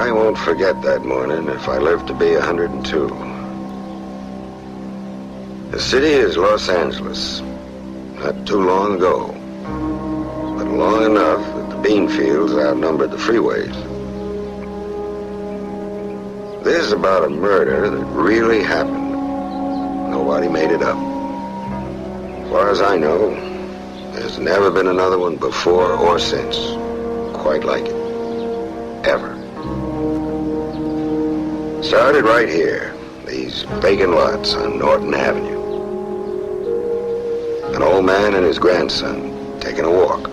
I won't forget that morning if I live to be 102. The city is Los Angeles. Not too long ago. But long enough that the bean fields outnumbered the freeways. This is about a murder that really happened. Nobody made it up. As far as I know, there's never been another one before or since quite like it. Ever. Started right here, these vacant lots on Norton Avenue. An old man and his grandson taking a walk.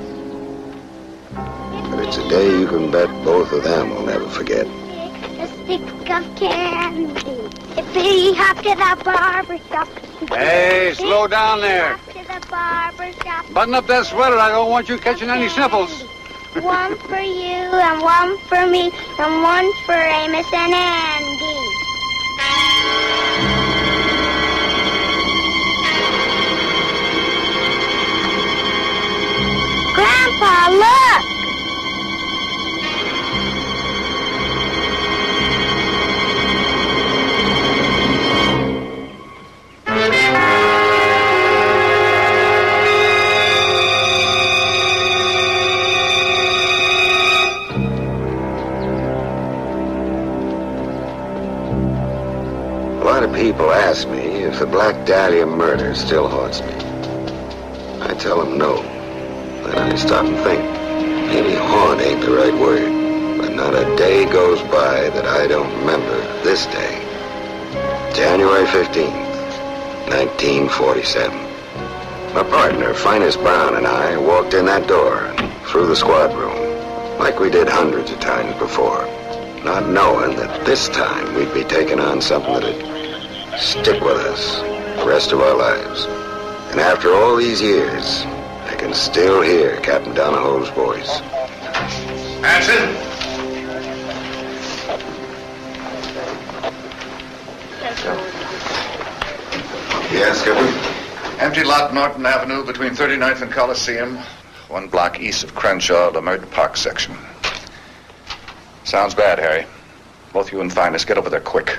But it's a day you can bet both of them will never forget. A stick of candy. Hippity hop to the barber shop. Hey, slow down there. Hop to the barber shop. Button up that sweater. I don't want you catching any sniffles. One for you, and one for me, and one for Amos and Andy. Grandpa, look! People ask me if the Black Dahlia murder still haunts me. I tell them no. Then I stop and think. Maybe haunt ain't the right word, but not a day goes by that I don't remember this day. January 15th, 1947. My partner, Finest Brown, and I walked in that door and through the squad room, like we did hundreds of times before, not knowing that this time we'd be taking on something that'd stick with us the rest of our lives. And after all these years, I can still hear Captain Donahoe's voice. Hanson! Yes, Skipper? Empty lot, Norton Avenue, between 39th and Coliseum. 1 block east of Crenshaw, Lamert Park section. Sounds bad, Harry. Both you and Finest, get over there quick.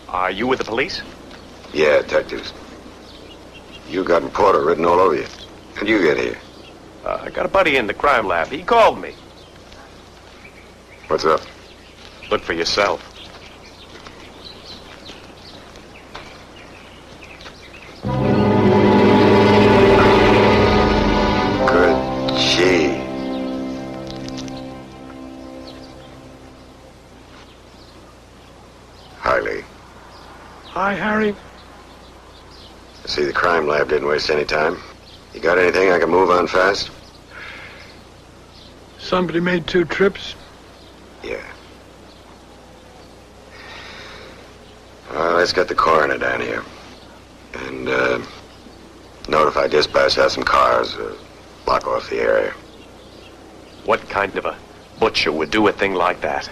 Are you with the police? Yeah, detectives. You got reporter written all over you. How'd you get here? I got a buddy in the crime lab. He called me. What's up? Look for yourself. Good gee. Hi, Lee. Hi, Harry. See, the crime lab didn't waste any time. You got anything I can move on fast? Somebody made 2 trips. Yeah. Let's get the coroner down here. And, notify dispatch to have some cars, block off the area. What kind of a butcher would do a thing like that?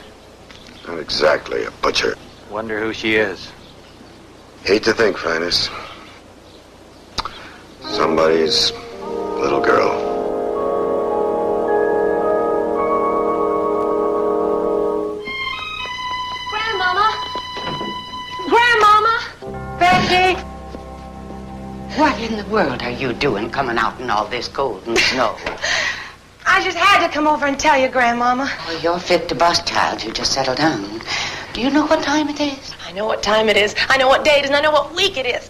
Not exactly a butcher. Wonder who she is. Hate to think, Finest. Somebody's little girl. Grandmama! Grandmama! Betty! What in the world are you doing coming out in all this cold and snow? I just had to come over and tell you, Grandmama. Oh, you're fit to bust, child. You just settle down. Do you know what time it is? I know what time it is. I know what day it is, and I know what week it is.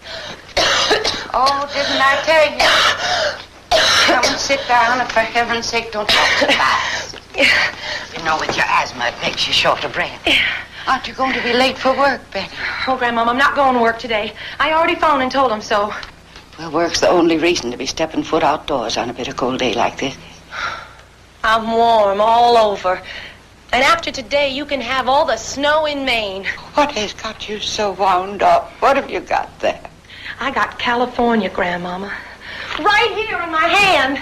Oh, didn't I tell you? Come and sit down, and for heaven's sake, don't talk too fast. You know, with your asthma, it makes you short of breath. Aren't you going to be late for work, Betty? Oh, Grandmama, I'm not going to work today. I already phoned and told them so. Well, work's the only reason to be stepping foot outdoors on a bitter cold day like this. I'm warm all over. And after today, you can have all the snow in Maine. What has got you so wound up? What have you got there? I got California, Grandmama. Right here in my hand.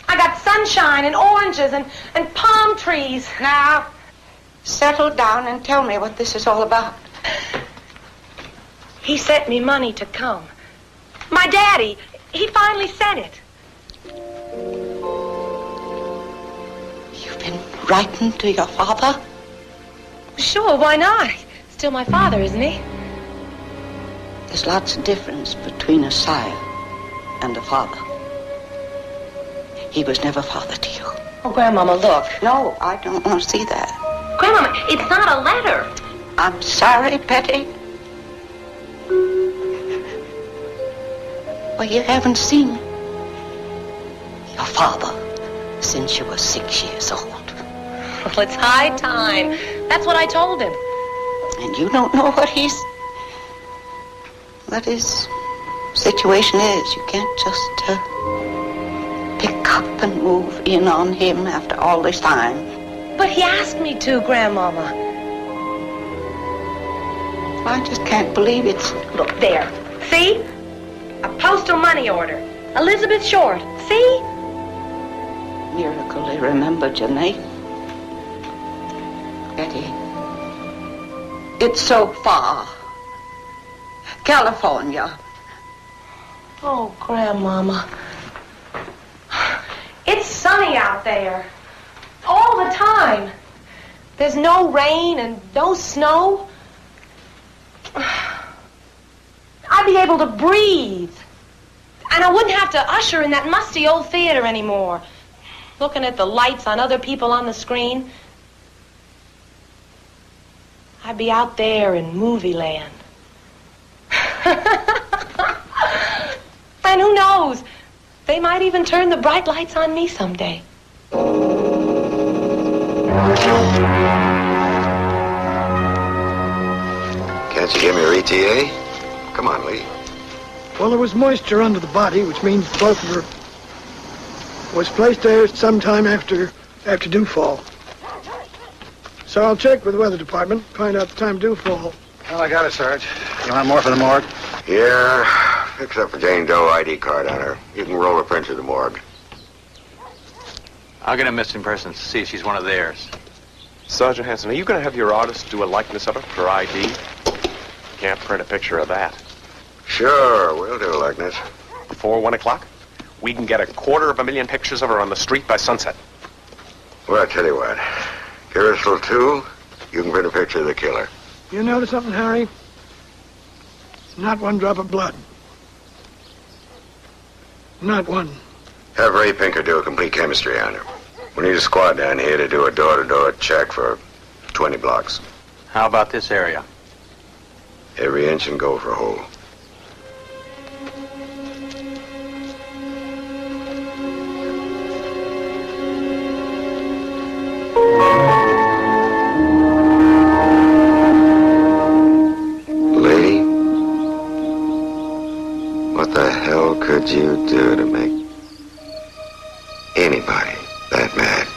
I got sunshine and oranges and palm trees. Now, settle down and tell me what this is all about. He sent me money to come. My daddy, he finally sent it. You've been writing to your father? Sure, why not? Still my father, isn't he? There's lots of difference between a sire and a father. He was never father to you. Oh, Grandmama, look. No, I don't want to see that. Grandmama, it's not a letter. I'm sorry, Betty. Well, you haven't seen your father since you were 6 years old. Well, it's high time. That's what I told him. And you don't know what his situation is. You can't just pick up and move in on him after all this time. But he asked me to, Grandmama. I just can't believe it's... Look, there. See? A postal money order. Elizabeth Short. See? Miracle they remembered your name. Betty, it's so far. California. Oh, Grandmama. It's sunny out there. All the time. There's no rain and no snow. I'd be able to breathe. And I wouldn't have to usher in that musty old theater anymore. Looking at the lights on other people on the screen. I'd be out there in movie land. And who knows? They might even turn the bright lights on me someday. Can't you give me your ETA? Come on, Lee. Well, there was moisture under the body, which means both of her was placed there sometime after dewfall. So I'll check with the weather department, find out the time dewfall. Well, I got it, Sarge. You want more for the morgue? Yeah, fix up for Jane Doe ID card on her. You can roll a print to the morgue. I'll get a missing person to see if she's one of theirs. Sergeant Hanson, are you going to have your artist do a likeness of her for ID? Can't print a picture of that. Sure, we'll do a likeness. Before 1 o'clock? We can get 250,000 pictures of her on the street by sunset. Well, I tell you what. Carousel 2, you can print a picture of the killer. You notice something, Harry? Not one drop of blood. Not one. Have Ray Pinker do a complete chemistry on her. We need a squad down here to do a door-to-door check for 20 blocks. How about this area? Every inch and go for a hole. Lady, what the hell could you do to make anybody that mad?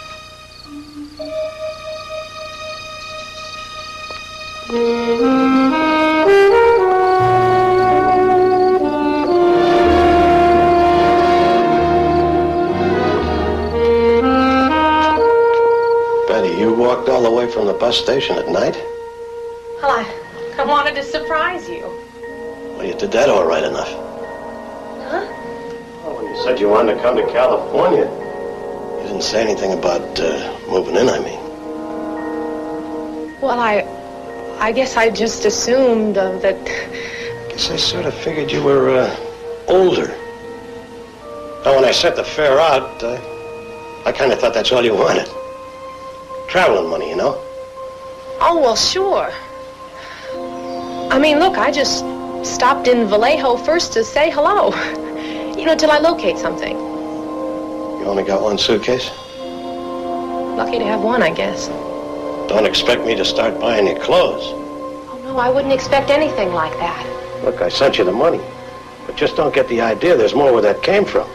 Betty, you walked all the way from the bus station at night? Well, I wanted to surprise you. Well, you did that all right enough. Huh? Well, when you said you wanted to come to California, you didn't say anything about moving in, I mean. Well, I guess I just assumed that... I guess I sort of figured you were older. Now, when I sent the fare out, I kind of thought that's all you wanted. Traveling money, you know? Oh, well, sure. I mean, look, I just stopped in Vallejo first to say hello. You know, till I locate something. You only got one suitcase? Lucky to have one, I guess. Don't expect me to start buying you clothes. Oh, no, I wouldn't expect anything like that. Look, I sent you the money. But just don't get the idea there's more where that came from.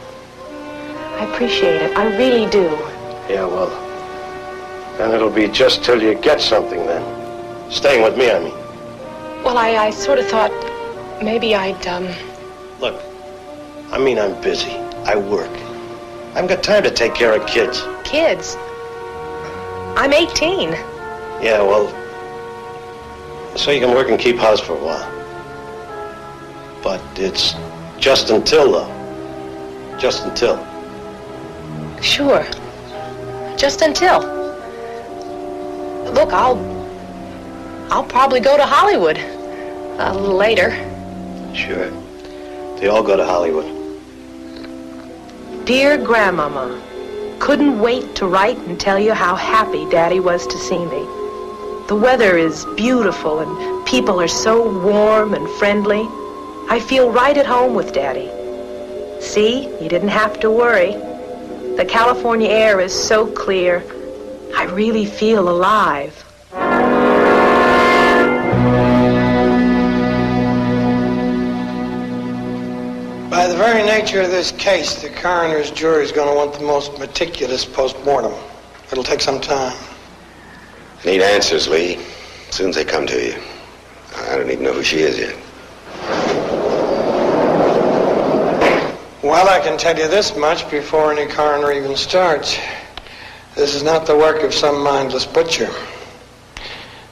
I appreciate it. I really do. Yeah, well, then it'll be just till you get something then. Staying with me, I mean. Well, I sort of thought maybe I'd, Look, I mean I'm busy. I work. I haven't got time to take care of kids. Kids? I'm 18. Yeah, well, so you can work and keep house for a while. But it's just until, though. Just until. Sure. Just until. Look, I'll probably go to Hollywood a little later. Sure. They all go to Hollywood. Dear Grandmama, couldn't wait to write and tell you how happy Daddy was to see me. The weather is beautiful and people are so warm and friendly. I feel right at home with Daddy. See, you didn't have to worry. The California air is so clear. I really feel alive. By the very nature of this case, the coroner's jury is going to want the most meticulous post-mortem. It'll take some time. Need answers, Lee. As soon as they come to you. I don't even know who she is yet. Well, I can tell you this much before any coroner even starts. This is not the work of some mindless butcher.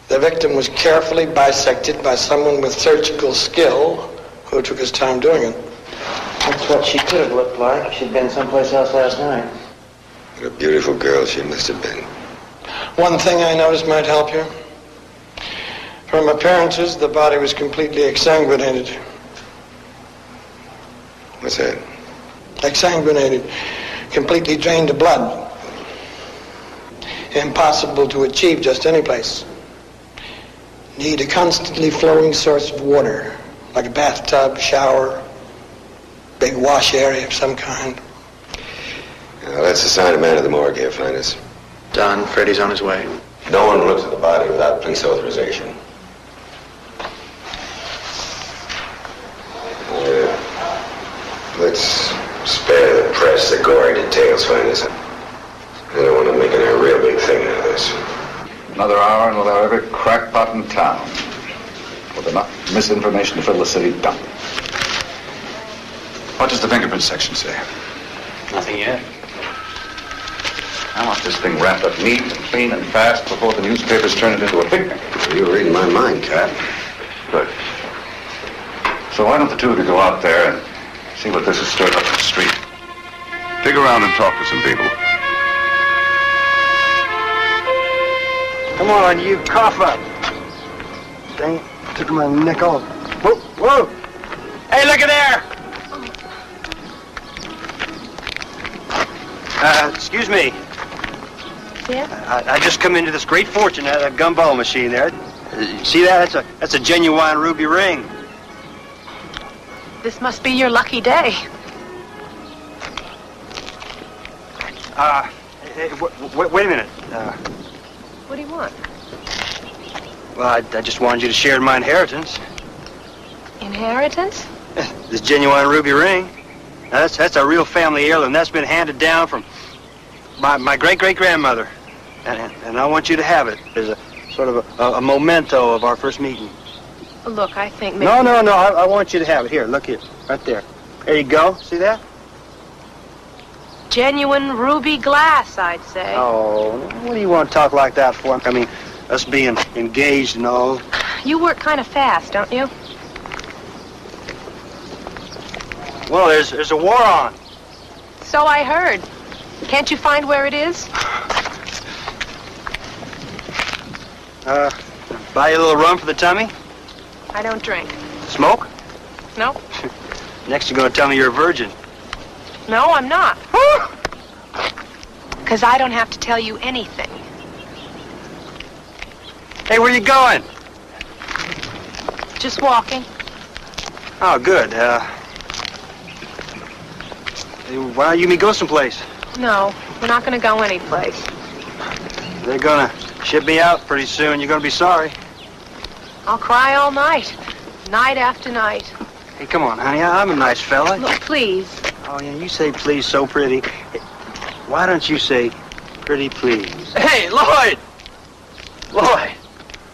The victim was carefully bisected by someone with surgical skill who took his time doing it. That's what she could have looked like if she'd been someplace else last night. What a beautiful girl she must have been. One thing I noticed might help you. From appearances, the body was completely exsanguinated. What's that? Exsanguinated. Completely drained of blood. Impossible to achieve just any place. Need a constantly flowing source of water, like a bathtub, shower, big wash area of some kind. Let's assign a man to the morgue here, Finest. Done. Freddie's on his way. No one looks at the body without police authorization. Let's spare the press the gory details, Finest. I don't want to make a real big thing out of this. Another hour and we'll have every crackpot in town with enough misinformation to fill the city dump. What does the fingerprint section say? Nothing yet. I want this thing wrapped up neat and clean and fast before the newspapers turn it into a picnic. You're reading my mind, Cap. Good. So why don't the two of you go out there and see what this has stirred up in the street? Dig around and talk to some people. Come on, you cough up. Dang it, took my neck off. Whoa, whoa! Hey, look at there! Excuse me. Yeah? I just come into this great fortune out of that gumball machine there. See that? That's a genuine ruby ring. This must be your lucky day. Hey, wait a minute. What do you want? Well, I just wanted you to share in my inheritance. Inheritance? This genuine ruby ring. Now, that's a real family heirloom. That's been handed down from my great-great-grandmother. And I want you to have it as a sort of a memento of our first meeting. Look, I think maybe... No, I want you to have it. Here, look here. Right there. There you go. See that? Genuine ruby glass, I'd say. Oh, what do you want to talk like that for? I mean, us being engaged and all. You work kind of fast, don't you? Well, there's a war on. So I heard. Can't you find where it is? Buy you a little rum for the tummy? I don't drink. Smoke? No. Next you're going to tell me you're a virgin. No, I'm not. Because I don't have to tell you anything. Hey, where you going? Just walking. Oh, good. Why don't you and me go someplace? No, we're not going to go anyplace. They're going to ship me out pretty soon. You're going to be sorry. I'll cry all night. Night after night. Hey, come on, honey. I'm a nice fella. Look, please. Oh, yeah, you say please so pretty. Why don't you say pretty please? Hey, Lloyd! Lloyd!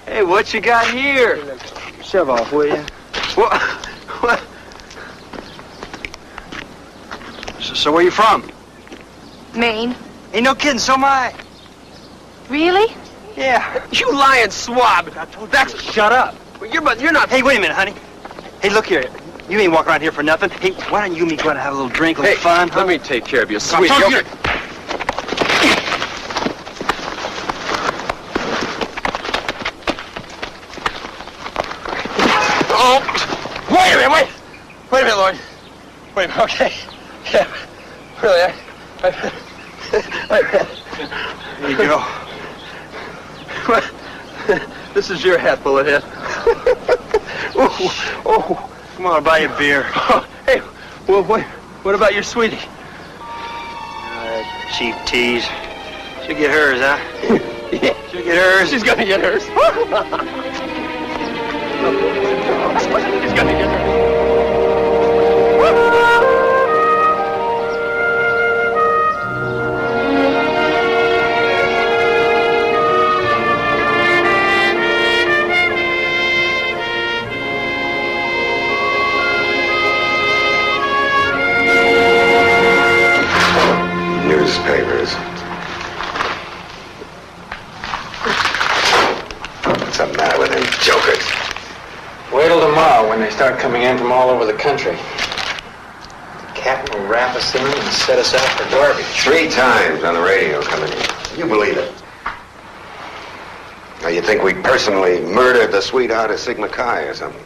Hey, what you got here? Shove off, will you? What? So where you from? Maine. Ain't no kidding, so am I. Really? Yeah. You lying swab. That's... Shut up. You're not... Hey, wait a minute, honey. Hey, look here. You ain't walking around here for nothing. Hey, why don't you and me go out and have a little drink, a little fun, huh? Let me take care of you, sweet. Oh, wait a minute, wait a minute, Lloyd. Wait a minute, okay. Yeah, really, Here you go. This is your hat, Bullethead. Oh, come on, I'll buy you a beer. Hey, well, what about your sweetie? Cheap tease. She'll get hers, huh? Yeah. She'll get hers. She's gonna get hers. She's gonna get hers. Newspapers. What's the matter with them jokers? Wait till tomorrow when they start coming in from all over the country. The captain will wrap us in and set us out for garbage. 3 times on the radio coming in. You believe it? Now you think we personally murdered the sweetheart of Sigma Chi or something?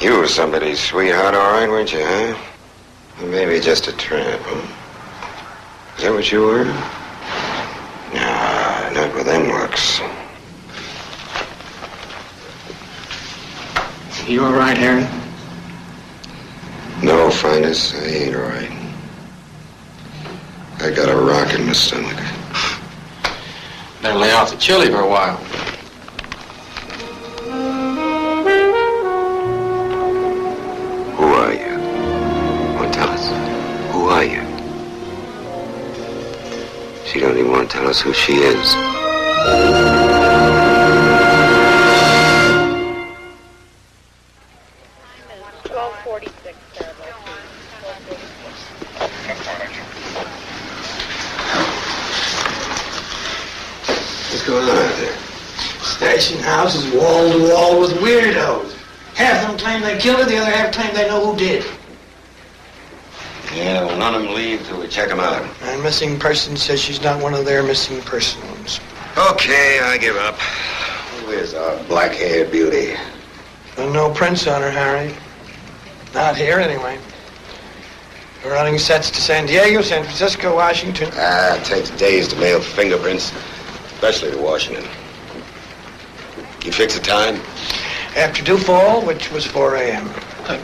You were somebody's sweetheart, all right, weren't you, huh? Maybe just a tramp, huh? Is that what you were? Nah, not with them looks. You all right, Harry? No, Finest, I ain't all right. I got a rock in my stomach. Better lay off the chili for a while. Who are you? Well, tell us. Who are you? She don't even want to tell us who she is. What's going on out there? Station house is wall to wall with weirdos. Half of them claim they killed her, the other half claim they know who did. Yeah, well, none of them leave till we check them out. And missing person says she's not one of their missing persons. Okay, I give up. Who is our black-haired beauty? There's no prints on her, Harry. Not here, anyway. We're running sets to San Diego, San Francisco, Washington. It takes days to mail fingerprints, especially to Washington. You fix the time? After dewfall, which was 4 a.m.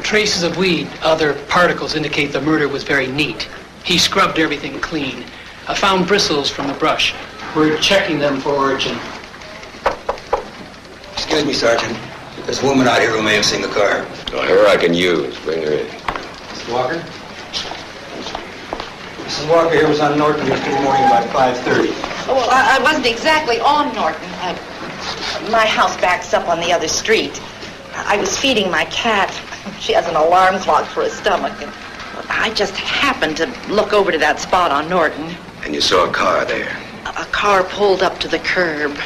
Traces of weed, other particles indicate the murder was very neat. He scrubbed everything clean. I found bristles from the brush. We're checking them for origin. Excuse me, Sergeant. There's a woman out here who may have seen the car. Oh, her I can use. Bring her in. Mr. Walker? Mrs. Walker here was on Norton yesterday morning about 5:30. Well, I wasn't exactly on Norton. My house backs up on the other street. I was feeding my cat. She has an alarm clock for a stomach. And I just happened to look over to that spot on Norton. And you saw a car there? A car pulled up to the curb.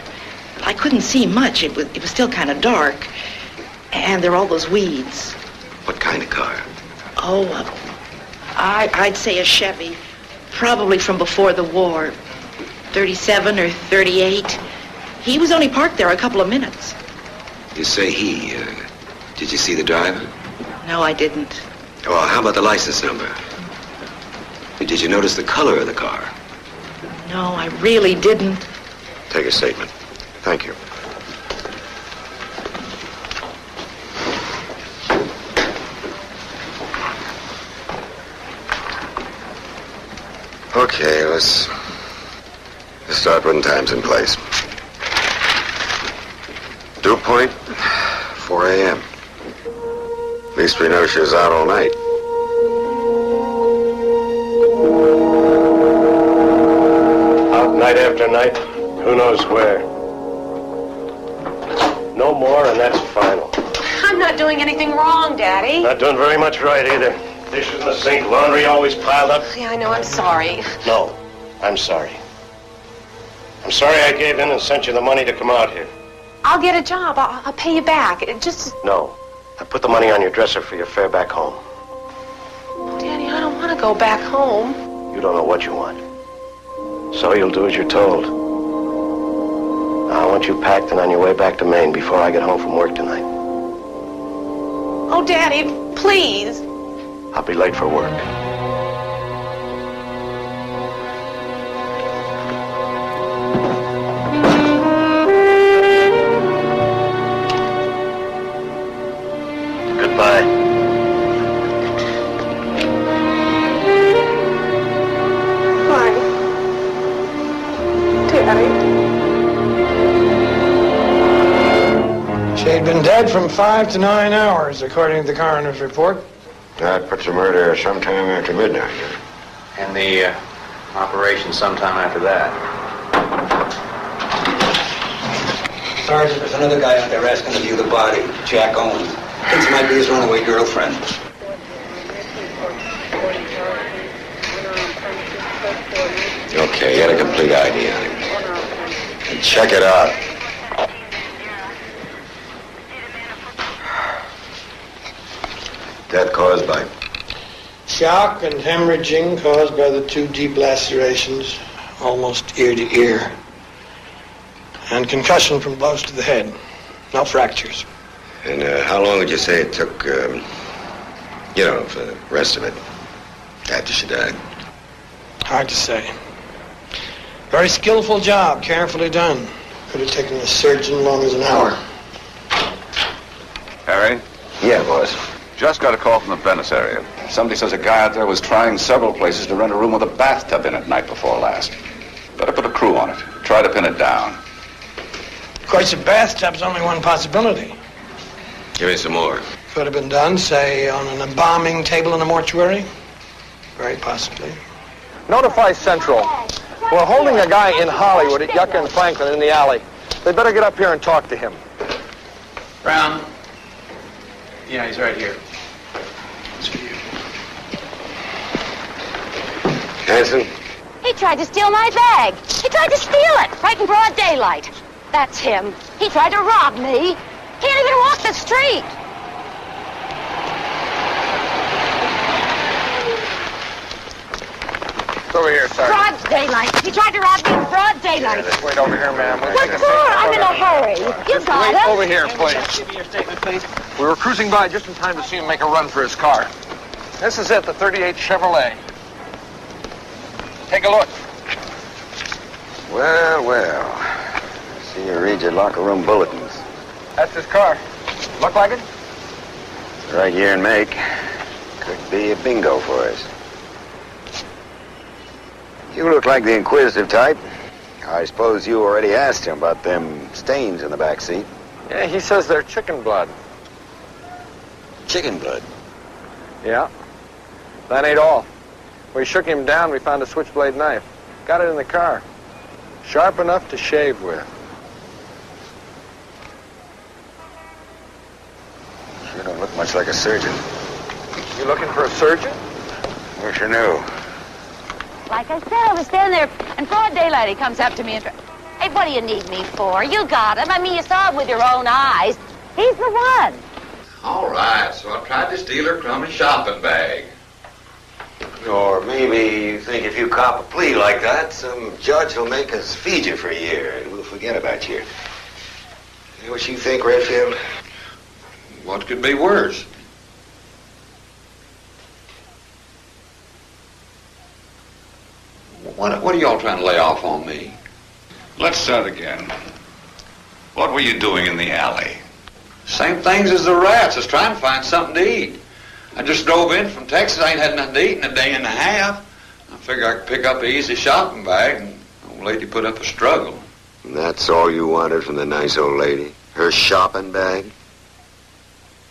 I couldn't see much. It was still kind of dark. And there were all those weeds. What kind of car? Oh, I'd say a Chevy. Probably from before the war. 37 or 38. He was only parked there a couple of minutes. You say he. Did you see the driver? No, I didn't. Well, how about the license number? Did you notice the color of the car? No, I really didn't. Take a statement. Thank you. Okay, let's start putting times in place. Dew point, 4 a.m. At least we know she was out all night. Out night after night, who knows where. No more, and that's final. I'm not doing anything wrong, Daddy. Not doing very much right either. Dishes in the sink, laundry always piled up. Yeah, I know. I'm sorry. No, I'm sorry. I'm sorry I gave in and sent you the money to come out here. I'll get a job. I'll pay you back. No. I put the money on your dresser for your fare back home. Oh, Daddy, I don't want to go back home. You don't know what you want. So you'll do as you're told. Now, I want you packed and on your way back to Maine before I get home from work tonight. Oh, Daddy, please. I'll be late for work. Goodbye. Fine. Daddy. She'd been dead from 5 to 9 hours, according to the coroner's report. That puts the murder sometime after midnight. And the operation sometime after that. Sergeant, there's another guy out there asking to view the body, Jack Owens. Thinks it might be his runaway girlfriend. Okay, get a complete ID on him. And check it out. Death caused by? Shock and hemorrhaging caused by the 2 deep lacerations, almost ear to ear. And concussion from blows to the head. No fractures. And how long would you say it took, for the rest of it, after she died? Hard to say. Very skillful job, carefully done. Could have taken a surgeon long as an hour. Harry? Yeah, boss. Just got a call from the Venice area. Somebody says a guy out there was trying several places to rent a room with a bathtub in it night before last. Better put a crew on it. Try to pin it down. Of course, a bathtub's only one possibility. Give me some more. Could have been done, say, on an embalming table in a mortuary. Very possibly. Notify Central. We're holding a guy in Hollywood at Yucca and Franklin in the alley. They better get up here and talk to him. Brown? Yeah, he's right here. Hanson? He tried to steal my bag. He tried to steal it right in broad daylight. That's him. He tried to rob me. Can't even walk the street. It's over here, Sergeant. Broad daylight. He tried to rob me in broad daylight. Yeah, wait over here, ma'am. What for? I'm in a hurry. You got Wait him. over here, please. Give me your statement, please. We were cruising by just in time to see him make a run for his car. This is it, the 38 Chevrolet. Take a look. Well, well. See you read your locker room bulletins. That's his car. Look like it? Right year and make. Could be a bingo for us. You look like the inquisitive type. I suppose you already asked him about them stains in the back seat. Yeah, he says they're chicken blood. Chicken blood? Yeah. That ain't all. We shook him down, we found a switchblade knife. Got it in the car. Sharp enough to shave with. You don't look much like a surgeon. You looking for a surgeon? Wish you knew. Like I said, I was standing there in broad daylight. He comes up to me and... Hey, what do you need me for? You got him. I mean, you saw him with your own eyes. He's the one. All right, so I tried to steal her crummy shopping bag. Or maybe you think if you cop a plea like that, some judge will make us feed you for a year and we'll forget about you. You know what you think, Redfield? What could be worse? What are y'all trying to lay off on me? Let's start again. What were you doing in the alley? Same things as the rats. I was trying to find something to eat. I just drove in from Texas. I ain't had nothing to eat in a day and a half. I figured I could pick up an easy shopping bag, and the old lady put up a struggle. And that's all you wanted from the nice old lady? Her shopping bag?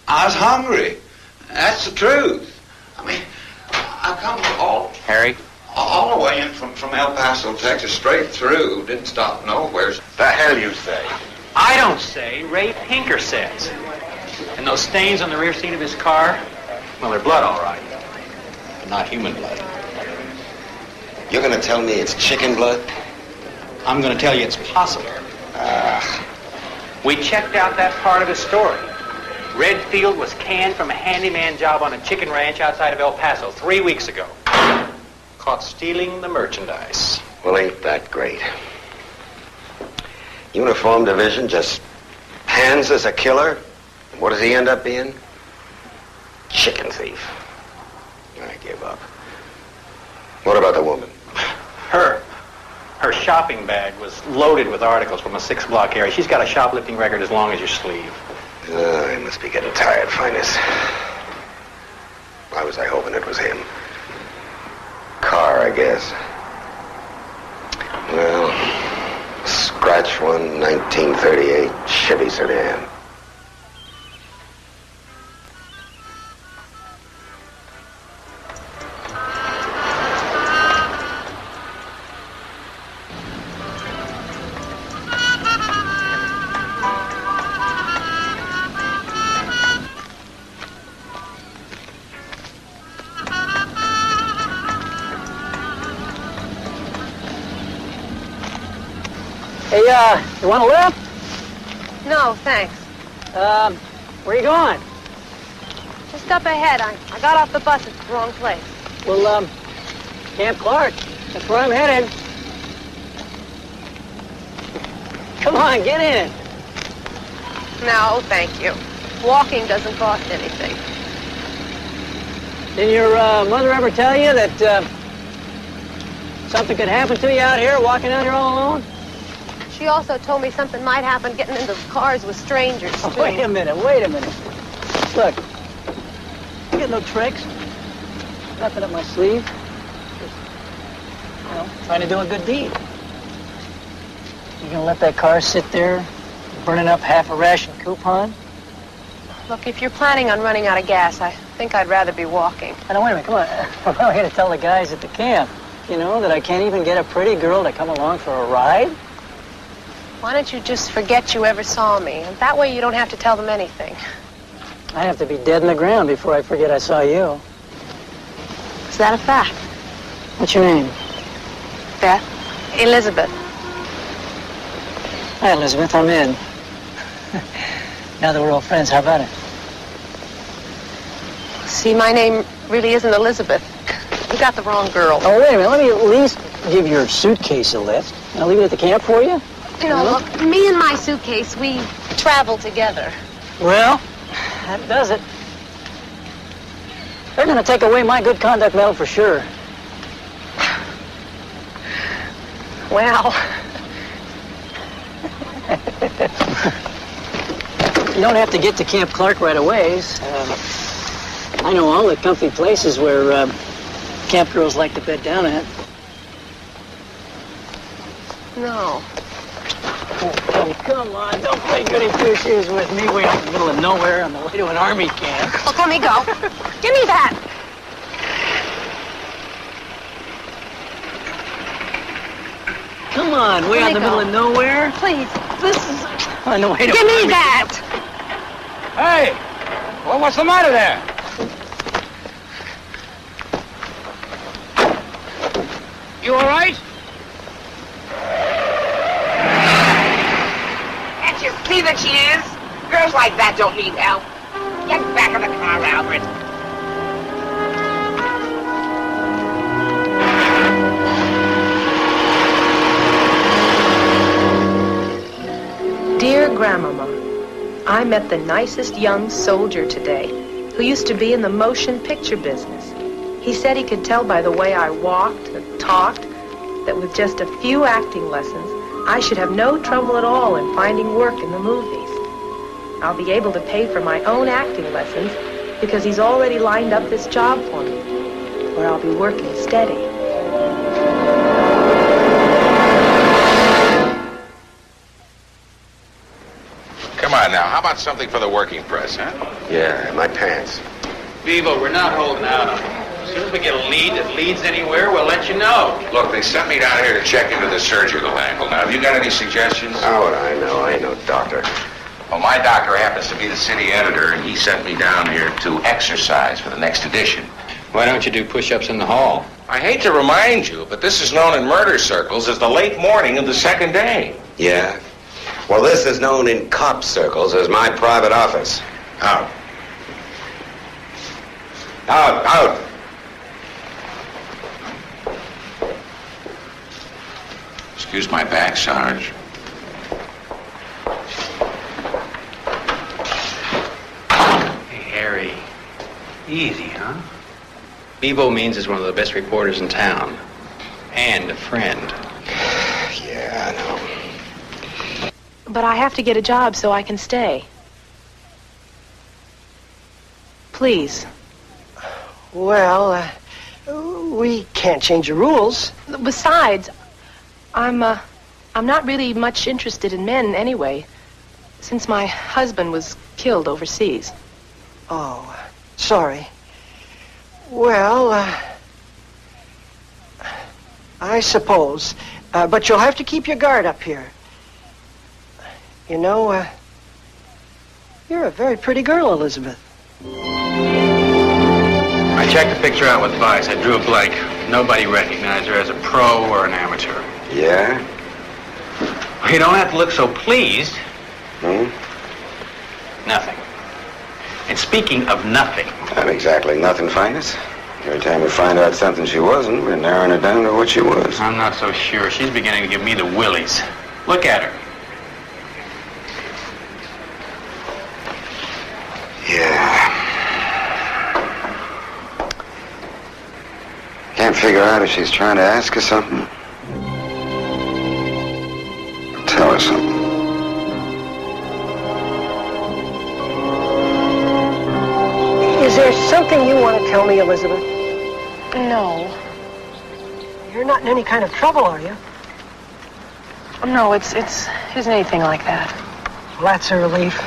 I was hungry. That's the truth. I mean, I come all the way in from El Paso, Texas, straight through. Didn't stop nowhere. The hell you say? I don't say. Ray Pinker says. And those stains on the rear seat of his car, well, they're blood, all right. not human blood. You're gonna tell me it's chicken blood? I'm going to tell you it's possible. We checked out that part of his story. Redfield was canned from a handyman job on a chicken ranch outside of El Paso 3 weeks ago. Caught stealing the merchandise. Well, ain't that great? Uniform Division just hands us a killer. And what does he end up being? Chicken thief. I give up. What about the woman? Her shopping bag was loaded with articles from a 6-block area. She's got a shoplifting record as long as your sleeve. I must be getting tired, Finest. Why was I hoping it was him? Car, I guess. Well, scratch one, 1938 Chevy sedan. Hey, you want a lift? No, thanks. Where you going? Just up ahead. I got off the bus at the wrong place. Well, Camp Clark. That's where I'm headed. Come on, get in. No, thank you. Walking doesn't cost anything. Did your mother ever tell you that something could happen to you out here, walking out here all alone? She also told me something might happen getting into cars with strangers, too. Oh, wait a minute. Look, I got no tricks. Nothing up my sleeve. Just, trying to do a good deed. You gonna let that car sit there, burning up half a ration coupon? Look, if you're planning on running out of gas, I think I'd rather be walking. Now, wait a minute, come on. I'm not here to tell the guys at the camp, that I can't even get a pretty girl to come along for a ride? Why don't you just forget you ever saw me? And that way you don't have to tell them anything. I have to be dead in the ground before I forget I saw you. Is that a fact? What's your name? Beth. Elizabeth. Hi, Elizabeth. I'm Ed. Now that we're all friends, how about it? See, my name really isn't Elizabeth. You got the wrong girl. Oh, wait a minute. Let me at least give your suitcase a lift. I'll leave it at the camp for you. Look, me and my suitcase, we travel together. Well, that does it. They're going to take away my good conduct medal for sure. Well. You don't have to get to Camp Clark right away. I know all the comfy places where camp girls like to bed down at. No. Oh, come on, don't play goody two-shoes with me. We're out in the middle of nowhere on the way to an army camp. Well, let me go. Give me that. Come on, way out in the middle of nowhere. Please, this is on the way to Give me that. Hey, well, what's the matter there? You all right? Can't you see that she is? Girls like that don't need help. Get back in the car, Albert. Dear Grandmama, I met the nicest young soldier today who used to be in the motion picture business. He said he could tell by the way I walked and talked that with just a few acting lessons, I should have no trouble at all in finding work in the movies. I'll be able to pay for my own acting lessons because he's already lined up this job for me, where I'll be working steady. Come on now, how about something for the working press, huh? Yeah, my pants. Bevo, we're not holding out on you. As soon as we get a lead that leads anywhere, we'll let you know. Look, they sent me down here to check into the surgical angle. Now, have you got any suggestions? How would I know? I ain't no doctor. Well, my doctor happens to be the city editor, and he sent me down here to exercise for the next edition. Why don't you do push-ups in the hall? I hate to remind you, but this is known in murder circles as the late morning of the second day. Yeah? Well, this is known in cop circles as my private office. Out. Out, out. Excuse my back, Sarge. Hey, Harry. Easy, huh? Bevo Means is one of the best reporters in town. And a friend. Yeah, I know. But I have to get a job so I can stay. Please. Well, we can't change the rules. Besides, I'm not really much interested in men anyway, since my husband was killed overseas. Oh, sorry. Well, I suppose. But you'll have to keep your guard up here. You know, you're a very pretty girl, Elizabeth. I checked the picture out with Vice. I drew a blank. Nobody recognized her as a pro or an amateur. Yeah? Well, you don't have to look so pleased. Hmm? Nothing. And speaking of nothing... Not exactly nothing, Finest. Every time we find out something she wasn't, we're narrowing it down to what she was. I'm not so sure. She's beginning to give me the willies. Look at her. Yeah. Can't figure out if she's trying to ask us something. Tell her something. Is there something you want to tell me, Elizabeth? No. You're not in any kind of trouble, are you? No, it isn't anything like that. Well, that's a relief.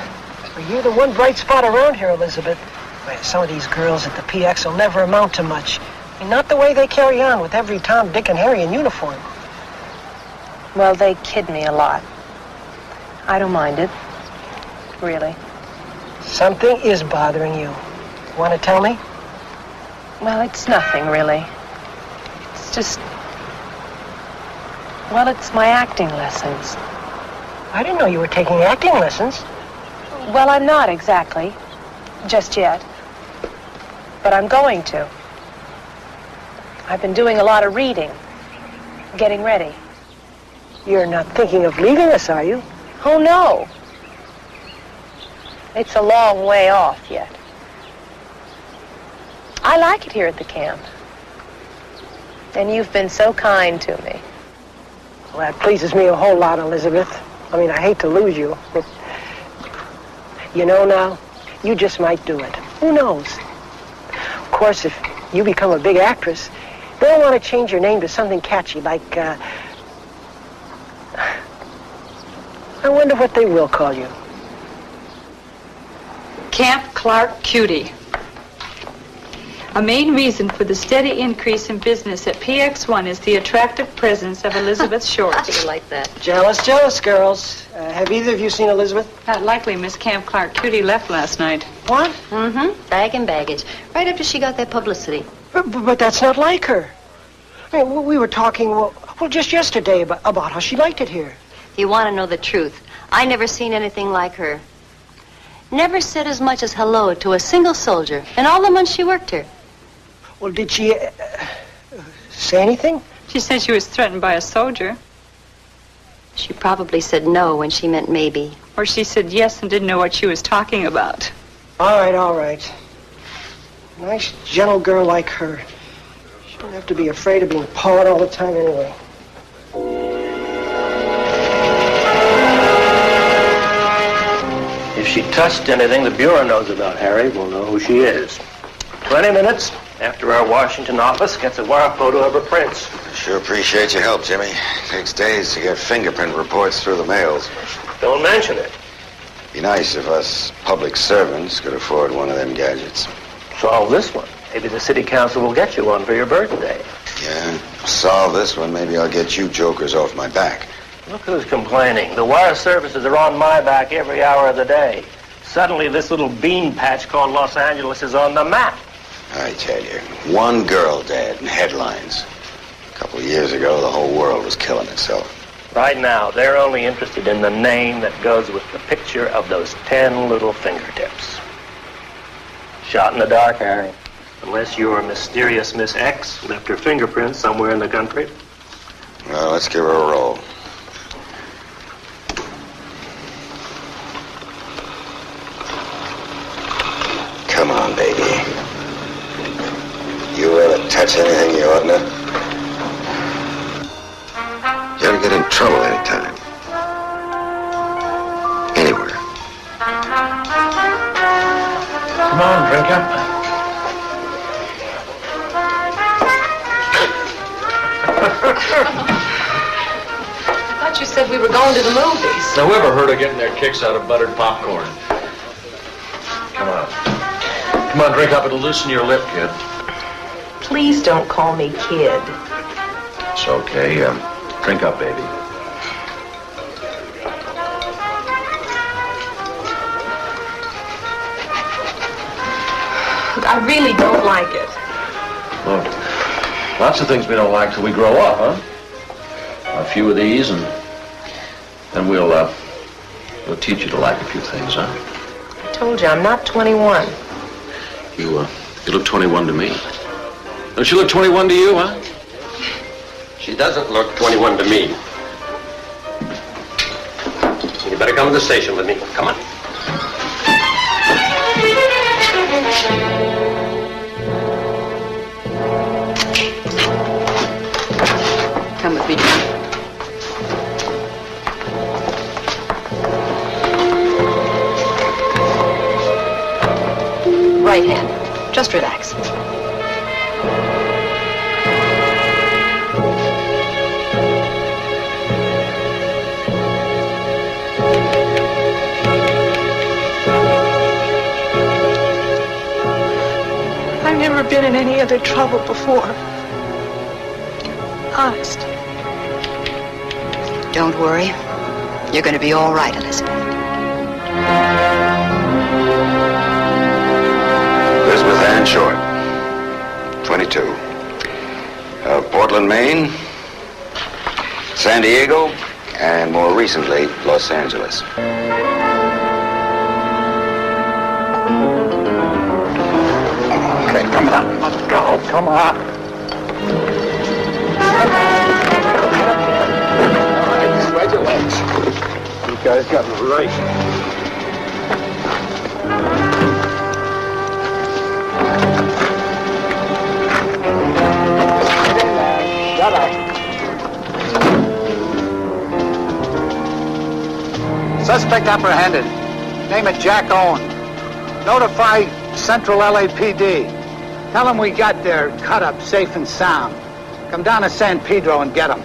Well, you're the one bright spot around here, Elizabeth. Why, some of these girls at the PX will never amount to much. I mean, not the way they carry on with every Tom, Dick, and Harry in uniform. Well, they kid me a lot. I don't mind it. Really. Something is bothering you. Want to tell me? Well, it's nothing, really. It's just... Well, it's my acting lessons. I didn't know you were taking acting lessons. Well, I'm not exactly. Just yet. But I'm going to. I've been doing a lot of reading. Getting ready. You're not thinking of leaving us, are you? Oh, no. It's a long way off yet. I like it here at the camp. And you've been so kind to me. Well, that pleases me a whole lot, Elizabeth. I mean, I hate to lose you, but... You know now, you just might do it. Who knows? Of course, if you become a big actress, they'll want to change your name to something catchy, like, I wonder what they will call you. Camp Clark Cutie. A main reason for the steady increase in business at PX1 is the attractive presence of Elizabeth Short. You like that? Jealous girls. Have either of you seen Elizabeth? Not likely. Miss Camp Clark Cutie left last night. What? Mm-hmm. Bag and baggage. Right after she got that publicity. But that's not like her. I mean, we were talking, well, just yesterday about how she liked it here. If you want to know the truth, I never seen anything like her. Never said as much as hello to a single soldier in all the months she worked here. Well, did she say anything? She said she was threatened by a soldier. She probably said no when she meant maybe. Or she said yes and didn't know what she was talking about. All right. Nice, gentle girl like her. She don't have to be afraid of being pawed all the time anyway. If she touched anything the Bureau knows about Harry, we'll know who she is. 20 minutes after our Washington office gets a wire photo of her prints. Sure appreciate your help, Jimmy. Takes days to get fingerprint reports through the mails. Don't mention it. Be nice if us public servants could afford one of them gadgets. Solve this one. Maybe the city council will get you one for your birthday. Yeah, solve this one, maybe I'll get you jokers off my back. Look who's complaining. The wire services are on my back every hour of the day. Suddenly, this little bean patch called Los Angeles is on the map. I tell you, one girl dead in headlines. A couple of years ago, the whole world was killing itself. Right now, they're only interested in the name that goes with the picture of those 10 little fingertips. Shot in the dark, Harry. Unless your mysterious Miss X left her fingerprints somewhere in the country. Well, let's give her a roll. Come on, baby. You ever touch anything you oughtn't to? You ever get in trouble anytime? Anywhere? Come on, drink up. I thought you said we were going to the movies. Now, whoever heard of getting their kicks out of buttered popcorn? Come on. Come on, drink up. It'll loosen your lip, kid. Please don't call me kid. It's okay. Drink up, baby. I really don't like it. Look, lots of things we don't like till we grow up, huh? A few of these, and then we'll teach you to like a few things, huh? I told you, I'm not 21. You look 21 to me. Don't you look 21 to you, huh? She doesn't look 21 to me. You better come to the station with me. Come on. Come with me, John. Right hand. Just relax. I've never been in any other trouble before. Honest. Don't worry. You're going to be all right, Elizabeth. Elizabeth Ann Short, 22. Portland, Maine, San Diego, and more recently, Los Angeles. Okay, come on. Let's go. Come on. All right, spread your legs. You guys got me right. Shut up. Suspect apprehended. Name it Jack Owen. Notify Central LAPD. Tell them we got their cut up safe and sound. Come down to San Pedro and get them.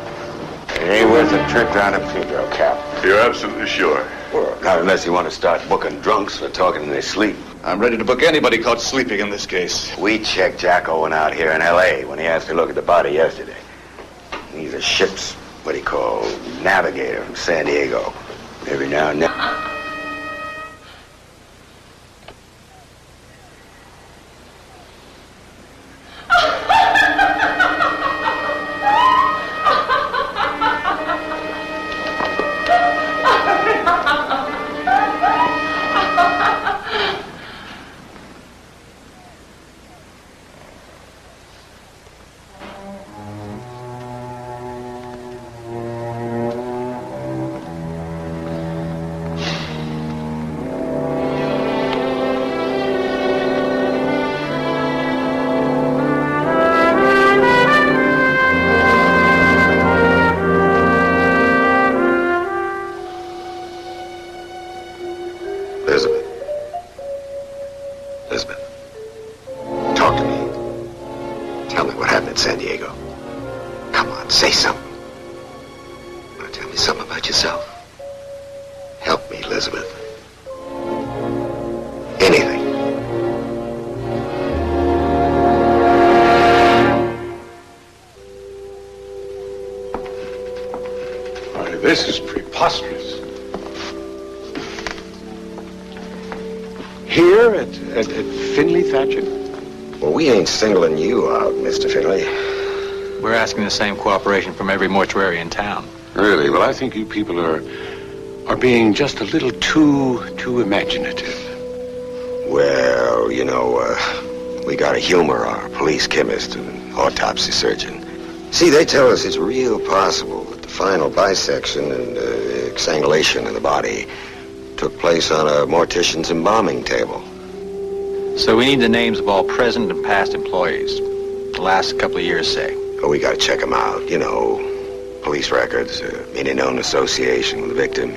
It ain't worth a trip down to Pedro, Cap. You're absolutely sure? Well, not unless you want to start booking drunks for talking in their sleep. I'm ready to book anybody caught sleeping in this case. We checked Jack Owen out here in L.A. when he asked to look at the body yesterday. He's a ship's, what do you call, navigator from San Diego. Every now and then. This is preposterous. Here at Finley Thatcher? Well, we ain't singling you out, Mr. Finley. We're asking the same cooperation from every mortuary in town. Really? Well, I think you people are being just a little too imaginative. Well, you know, we gotta humor our police chemist and autopsy surgeon. See, they tell us it's real possible that the final bisection and exsanguination of the body took place on a mortician's embalming table. So we need the names of all present and past employees. The last couple of years, say. Oh, we gotta check them out, you know. Police records, any known association with the victim.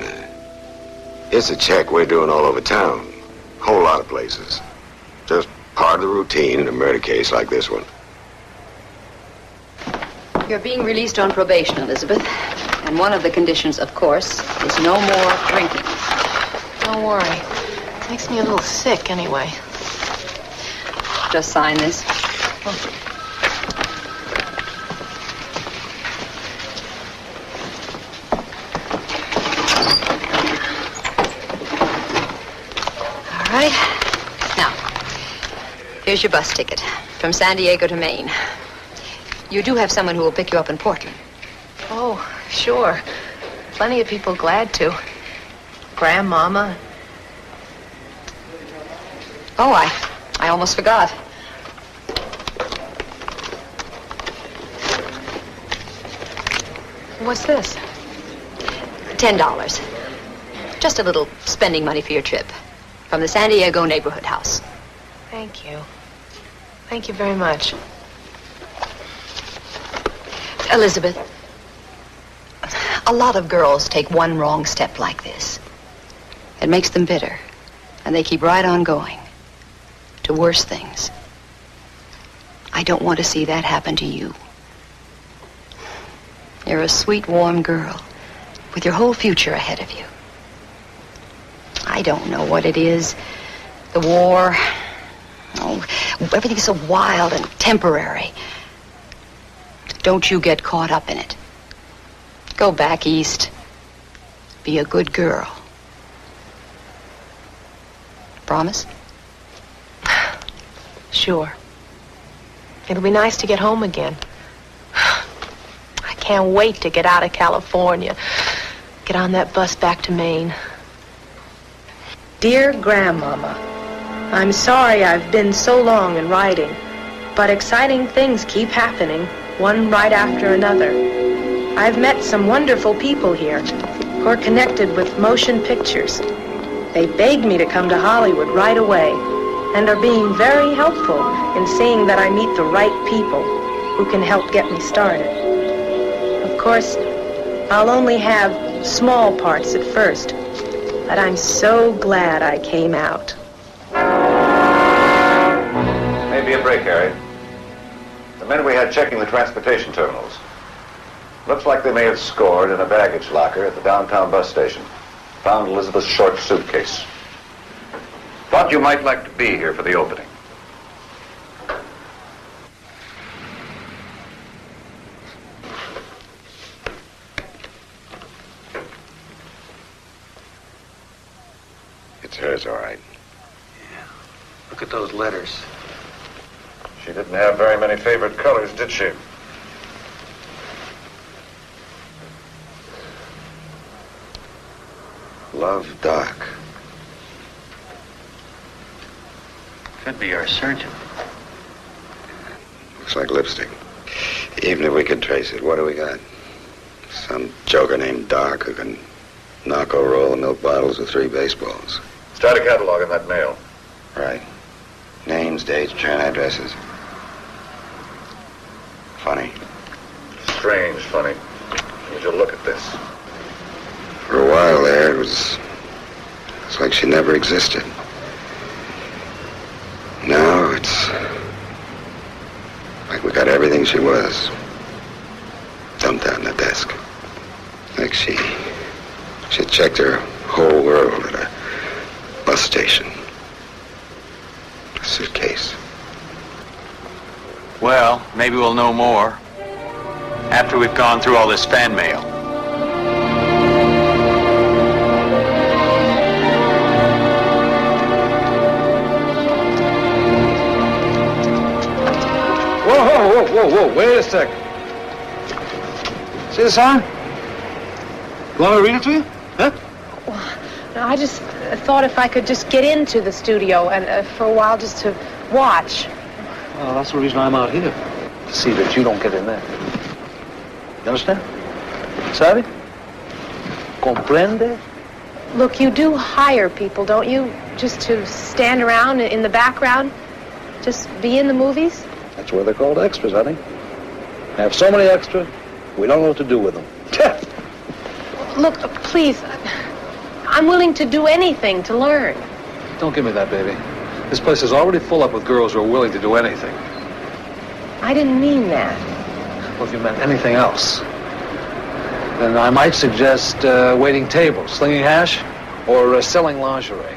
It's a check we're doing all over town. Whole lot of places. Just part of the routine in a murder case like this one. You're being released on probation, Elizabeth. And one of the conditions, of course, is no more drinking. Don't worry. Makes me a little sick anyway. Just sign this. All right. Now, here's your bus ticket from San Diego to Maine. You do have someone who will pick you up in Portland. Oh, sure. Plenty of people glad to. Grandmama. Oh, I almost forgot. What's this? $10. Just a little spending money for your trip. From the San Diego neighborhood house. Thank you. Thank you very much. Elizabeth, a lot of girls take one wrong step like this. It makes them bitter, and they keep right on going to worse things. I don't want to see that happen to you. You're a sweet, warm girl with your whole future ahead of you. I don't know what it is. The war, oh, everything's so wild and temporary. Don't you get caught up in it. Go back east. Be a good girl. Promise? Sure. It'll be nice to get home again. I can't wait to get out of California. Get on that bus back to Maine. Dear Grandmama, I'm sorry I've been so long in writing, but exciting things keep happening, one right after another. I've met some wonderful people here who are connected with motion pictures. They begged me to come to Hollywood right away and are being very helpful in seeing that I meet the right people who can help get me started. Of course, I'll only have small parts at first, but I'm so glad I came out. Maybe a break, Harry. The men we had checking the transportation terminals. Looks like they may have scored in a baggage locker at the downtown bus station. Found Elizabeth's short suitcase. Thought you might like to be here for the opening. It's hers, all right. Yeah. Look at those letters. She didn't have very many favorite colors, did she? Love, Doc. Could be our surgeon. Looks like lipstick. Even if we could trace it, what do we got? Some joker named Doc who can knock or roll milk bottles with 3 baseballs. Start a catalog on that mail. Right. Names, dates, return addresses. Funny. Strange, funny. Would you look at this? For a while there, it's like she never existed. Now it's like we got everything she was dumped out on the desk. Like she checked her whole world at a bus station. A suitcase. Well, maybe we'll know more after we've gone through all this fan mail. whoa, wait a sec. See the sign? You want me to read it to you? Huh? No, I just thought if I could just get into the studio and for a while just to watch. Well, that's the reason I'm out here. To see that you don't get in there. You understand? Sabe? Comprende? Look, you do hire people, don't you? Just to stand around in the background? Just be in the movies? That's why they're called extras, honey. They have so many extras, we don't know what to do with them. Look, please, I'm willing to do anything to learn. Don't give me that, baby. This place is already full up with girls who are willing to do anything. I didn't mean that. Well, if you meant anything else, then I might suggest waiting tables, slinging hash, or selling lingerie.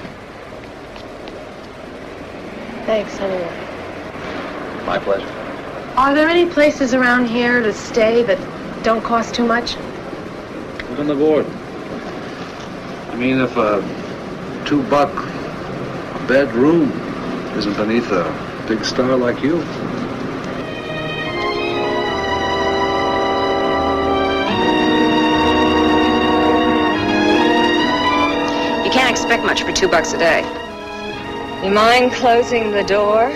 Thanks, anyway. My pleasure. Are there any places around here to stay that don't cost too much? Look on the board. I mean, if a $2 bedroom isn't beneath a big star like you. You can't expect much for $2 a day. You mind closing the door?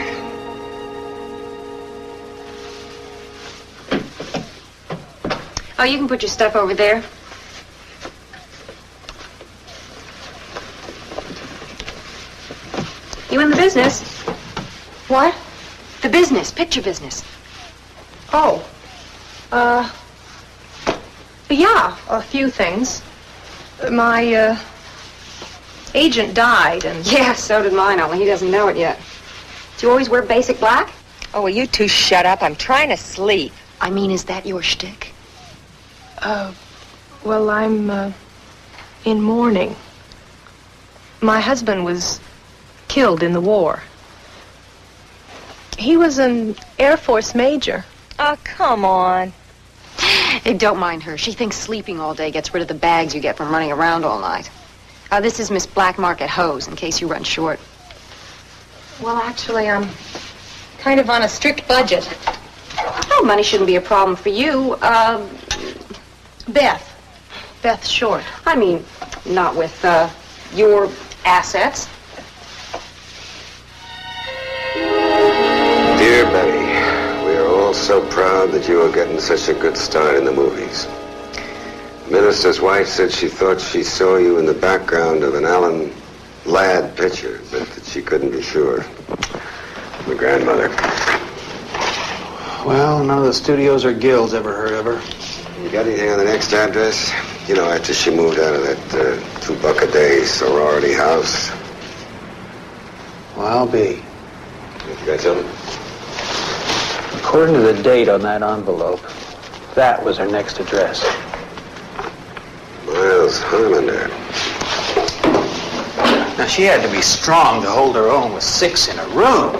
Oh, you can put your stuff over there. You in the business? What? The business, picture business. Oh. Yeah, a few things. My, agent died and... Yeah, so did mine, only he doesn't know it yet. Do you always wear basic black? Oh, will you two shut up? I'm trying to sleep. I mean, is that your shtick? Well, I'm, in mourning. My husband was killed in the war. He was an Air Force major. Oh, come on. Hey, don't mind her. She thinks sleeping all day gets rid of the bags you get from running around all night. This is Miss Black Market Hose, in case you run short. Well, actually, I'm kind of on a strict budget. Oh, money shouldn't be a problem for you. Beth Short. I mean, not with, your assets. Dear Betty, we are all so proud that you are getting such a good start in the movies. The minister's wife said she thought she saw you in the background of an Alan Ladd picture, but that she couldn't be sure. My grandmother. Well, none of the studios or guilds ever heard of her. You got anything on the next address? You know, after she moved out of that $2 a day sorority house. Well, I'll be. You got something? According to the date on that envelope, that was her next address. Miles Harlander. Now, she had to be strong to hold her own with 6 in a room.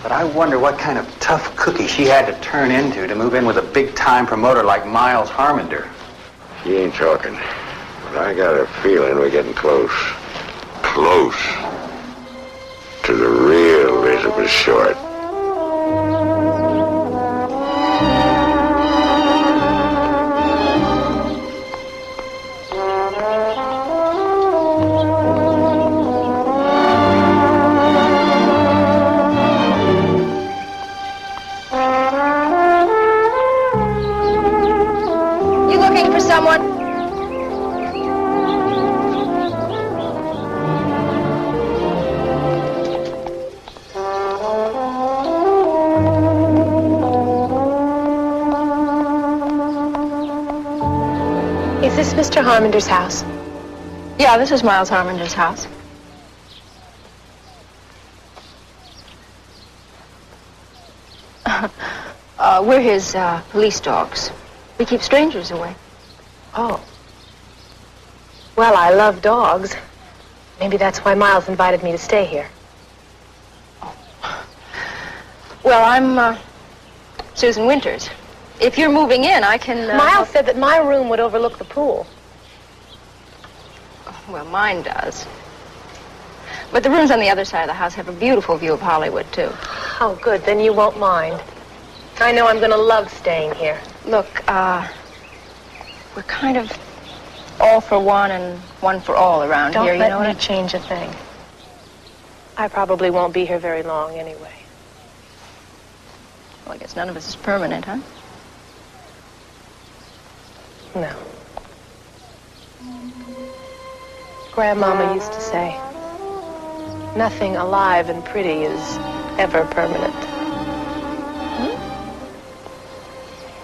But I wonder what kind of tough cookie she had to turn into to move in with a big-time promoter like Miles Harlander. She ain't talking. But I got a feeling we're getting close. Close. To the real Elizabeth Short. Is this Mr. Harmander's house? Yeah, this is Miles Harmander's house. We're his police dogs. We keep strangers away. Oh. Well, I love dogs. Maybe that's why Miles invited me to stay here. Well, I'm Susan Winters. If you're moving in, I can... Miles said that my room would overlook the pool. Well, mine does. But the rooms on the other side of the house have a beautiful view of Hollywood, too. Oh, good. Then you won't mind. I know I'm going to love staying here. Look, we're kind of all for one and one for all around Don't here, you know let what me change a thing. I probably won't be here very long anyway. Well, I guess none of us is permanent, huh? No. Grandmama used to say, nothing alive and pretty is ever permanent.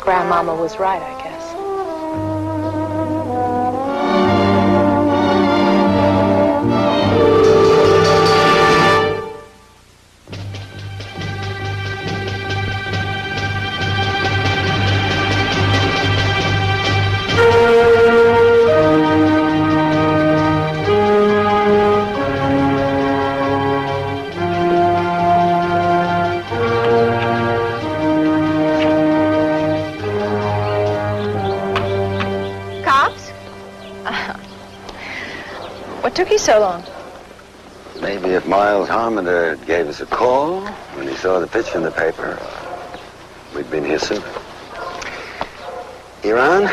Grandmama was right, I guess. What took you so long? Maybe if Miles Harmonder gave us a call when he saw the picture in the paper, we'd been here sooner. Iran?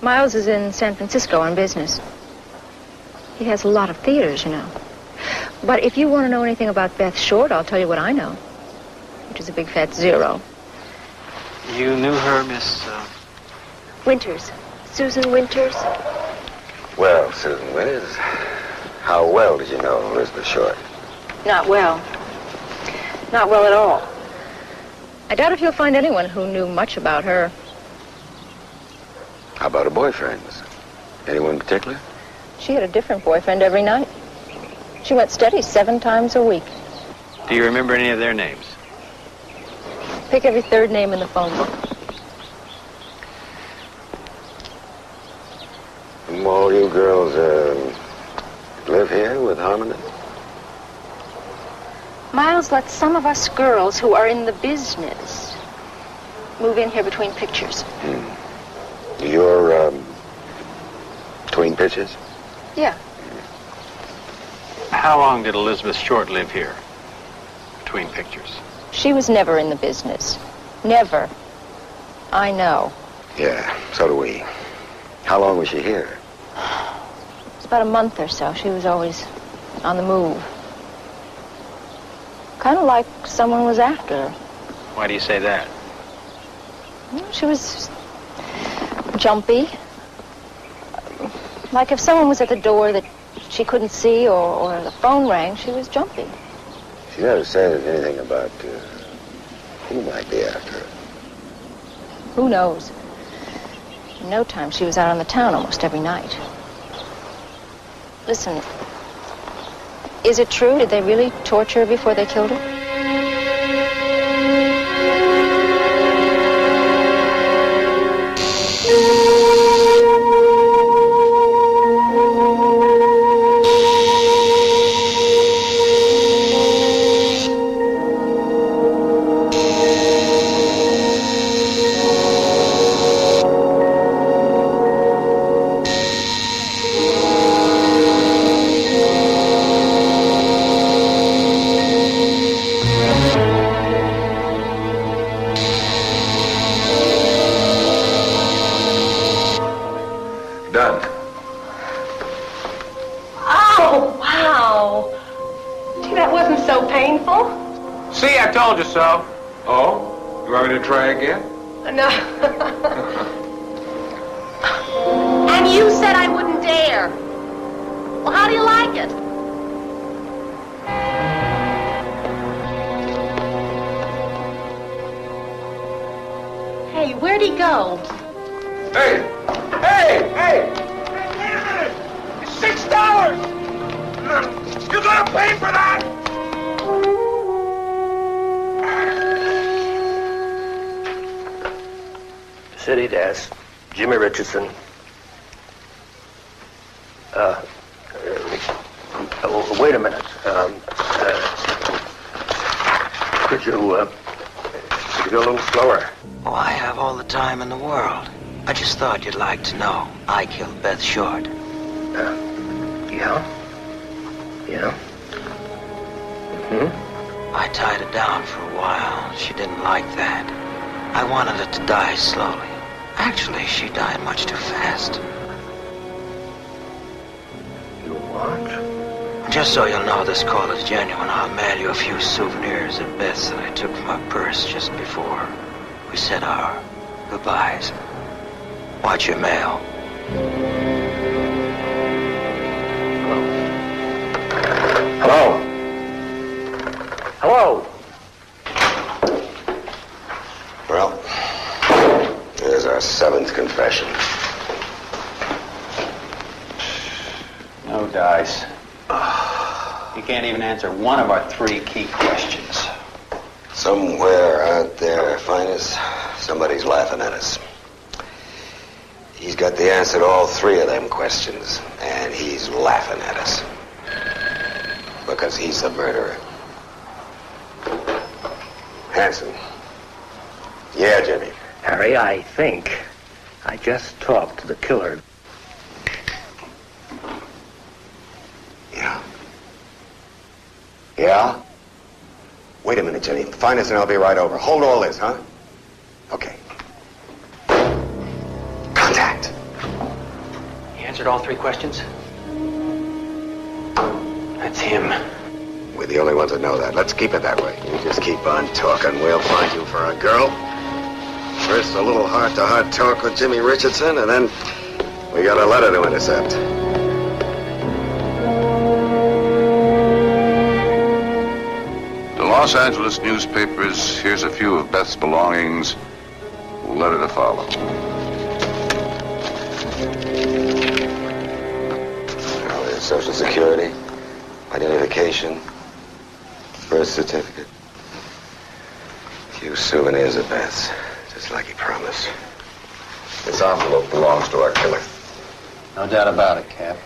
Miles is in San Francisco on business. He has a lot of theaters, you know. But if you want to know anything about Beth Short, I'll tell you what I know, which is a big fat zero. You knew her, Miss... Winters. Susan Winters. Well, Susan Winters, how well did you know Elizabeth Short? Not well. Not well at all. I doubt if you'll find anyone who knew much about her. How about her boyfriends? Anyone in particular? She had a different boyfriend every night. She went steady 7 times a week. Do you remember any of their names? Pick every third name in the phone book. All you girls live here with Harmon? Miles lets some of us girls who are in the business move in here between pictures. You're between pictures? Yeah. How long did Elizabeth Short live here? Between pictures. She was never in the business. Never. I know. Yeah, so do we. How long was she here? It was about a month or so. She was always on the move. Kind of like someone was after her. Why do you say that? She was jumpy. Like if someone was at the door that she couldn't see or the phone rang, she was jumpy. She never said anything about who might be after her. Who knows? In no time, she was out on the town almost every night. Listen, is it true? Did they really torture her before they killed her? Told you so. Oh? You want me to try again? No. And you said I wouldn't dare. Well, how do you like it? Hey, where'd he go? Hey! Hey! Hey! Wait a minute! It's $6! You're gonna pay for that! City desk, Jimmy Richardson. Wait a minute. Could you go a little slower? Oh, I have all the time in the world. I just thought you'd like to know. I killed Beth Short. Yeah? Yeah? I tied her down for a while. She didn't like that. I wanted her to die slowly. Actually, she died much too fast. You what? Just so you'll know this call is genuine, I'll mail you a few souvenirs of Beth's that I took from her purse just before we said our goodbyes. Watch your mail. Hello? Hello? Well, there's our 7th confession. No dice. You can't even answer one of our 3 key questions. Somewhere out there, Finest, somebody's laughing at us. He's got the answer to all 3 of them questions, and he's laughing at us. Because he's the murderer. Hanson. Yeah, Jimmy. Harry, I think I just talked to the killer. Yeah? Wait a minute, Jimmy. Finest and I'll be right over. Hold all this, huh? Okay. Contact. He answered all 3 questions? That's him. We're the only ones that know that. Let's keep it that way. You just keep on talking. We'll find you for a girl. First, a little heart-to-heart talk with Jimmy Richardson, and then we got a letter to intercept. The Los Angeles newspapers, here's a few of Beth's belongings. Letter to follow. Well, there's Social Security, identification, birth certificate. A few souvenirs of Beth's, just like he promised. This envelope belongs to our killer. No doubt about it, Cap.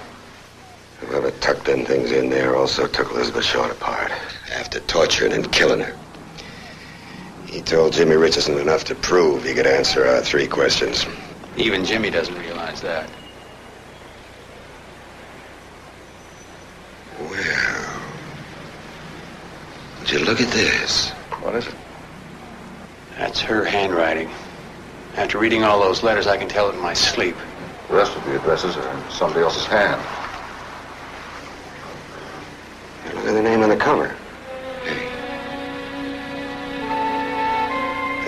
Whoever tucked them things in there also took Elizabeth Short apart after torturing and killing her. He told Jimmy Richardson enough to prove he could answer our 3 questions. Even Jimmy doesn't realize that. Well, would you look at this? What is it? That's her handwriting. After reading all those letters, I can tell it in my sleep. The rest of the addresses are in somebody else's hand. Hey, look at the name on the cover. Hey.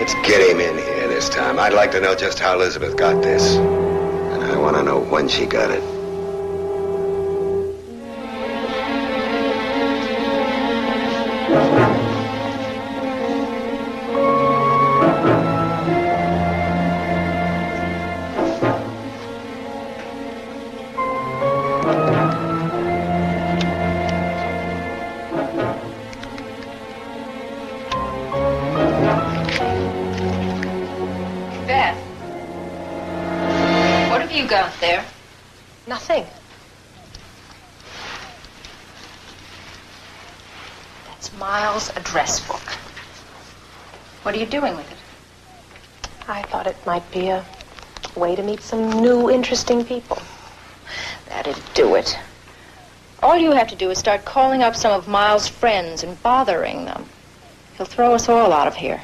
Let's get him in here this time. I'd like to know just how Elizabeth got this. And I want to know when she got it. Out there? Nothing. That's Miles' address book. What are you doing with it? I thought it might be a way to meet some new, interesting people. That'd do it. All you have to do is start calling up some of Miles' friends and bothering them. He'll throw us all out of here.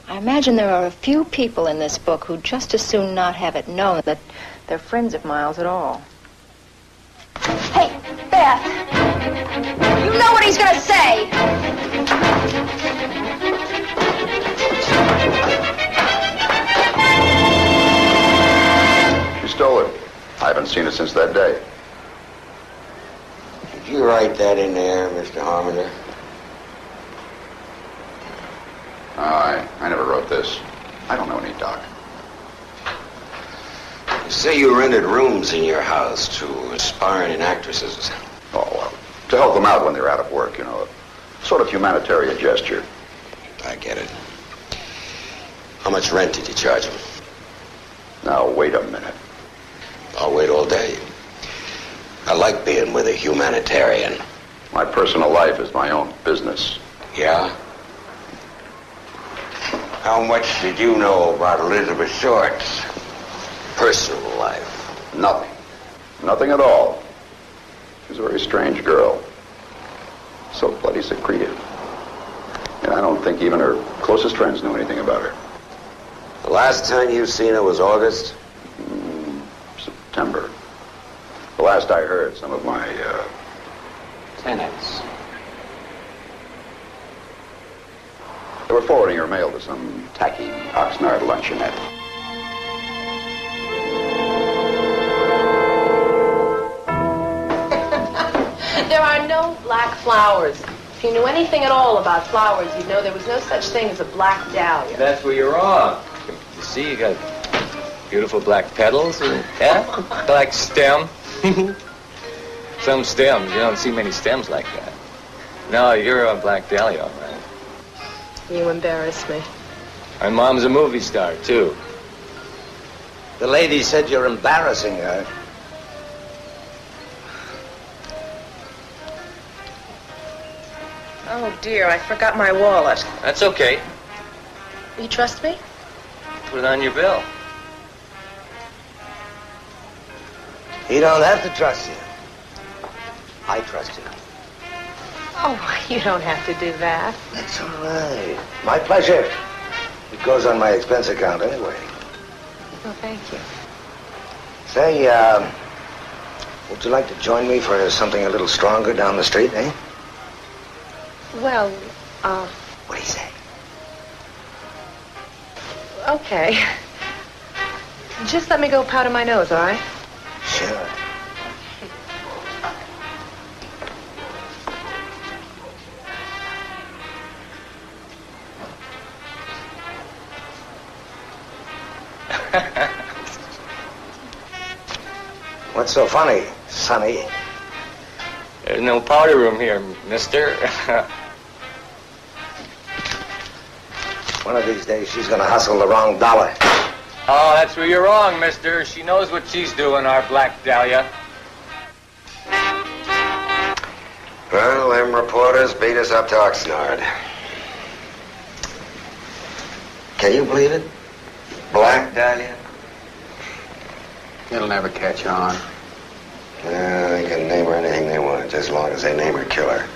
I imagine there are a few people in this book who'd just as soon not have it known that they're friends of Miles at all. Hey, Beth! You know what he's gonna say! She stole it. I haven't seen it since that day. Did you write that in there, Mr. Harmonder? I never wrote this. I don't know any Doc. You say you rented rooms in your house to aspiring actresses. Oh, well, to help them out when they're out of work, you know. A sort of humanitarian gesture. I get it. How much rent did you charge them? Now, wait a minute. I'll wait all day. I like being with a humanitarian. My personal life is my own business. Yeah? How much did you know about Elizabeth Short's personal life? Nothing. Nothing at all. She's a very strange girl. So bloody secretive. And I don't think even her closest friends knew anything about her. The last time you seen her was August? September. The last I heard, some of my, tenants. They were forwarding her mail to some tacky Oxnard luncheonette. There are no black flowers. If you knew anything at all about flowers, you'd know there was no such thing as a black dahlia. That's where you're wrong. You see, you got beautiful black petals and, yeah, black stem. Some stems. You don't see many stems like that. No, you're a black dahlia, all right. You embarrass me. My mom's a movie star, too. The lady said you're embarrassing her. Oh, dear, I forgot my wallet. That's okay. You trust me? Put it on your bill. He don't have to trust you. I trust you. Oh, you don't have to do that. That's all right. My pleasure. It goes on my expense account anyway. Oh, thank you. Say, would you like to join me for something a little stronger down the street, eh? Well, What do you say? okay. Just let me go powder my nose, all right? Sure. What's so funny, Sonny? There's no powder room here, mister. One of these days, she's gonna hustle the wrong dollar. Oh, that's where you're wrong, mister. She knows what she's doing, our black dahlia. Well, them reporters beat us up to Oxnard. Can you believe it? Black Dahlia? It'll never catch on. They can name her anything they want, just as long as they name her killer.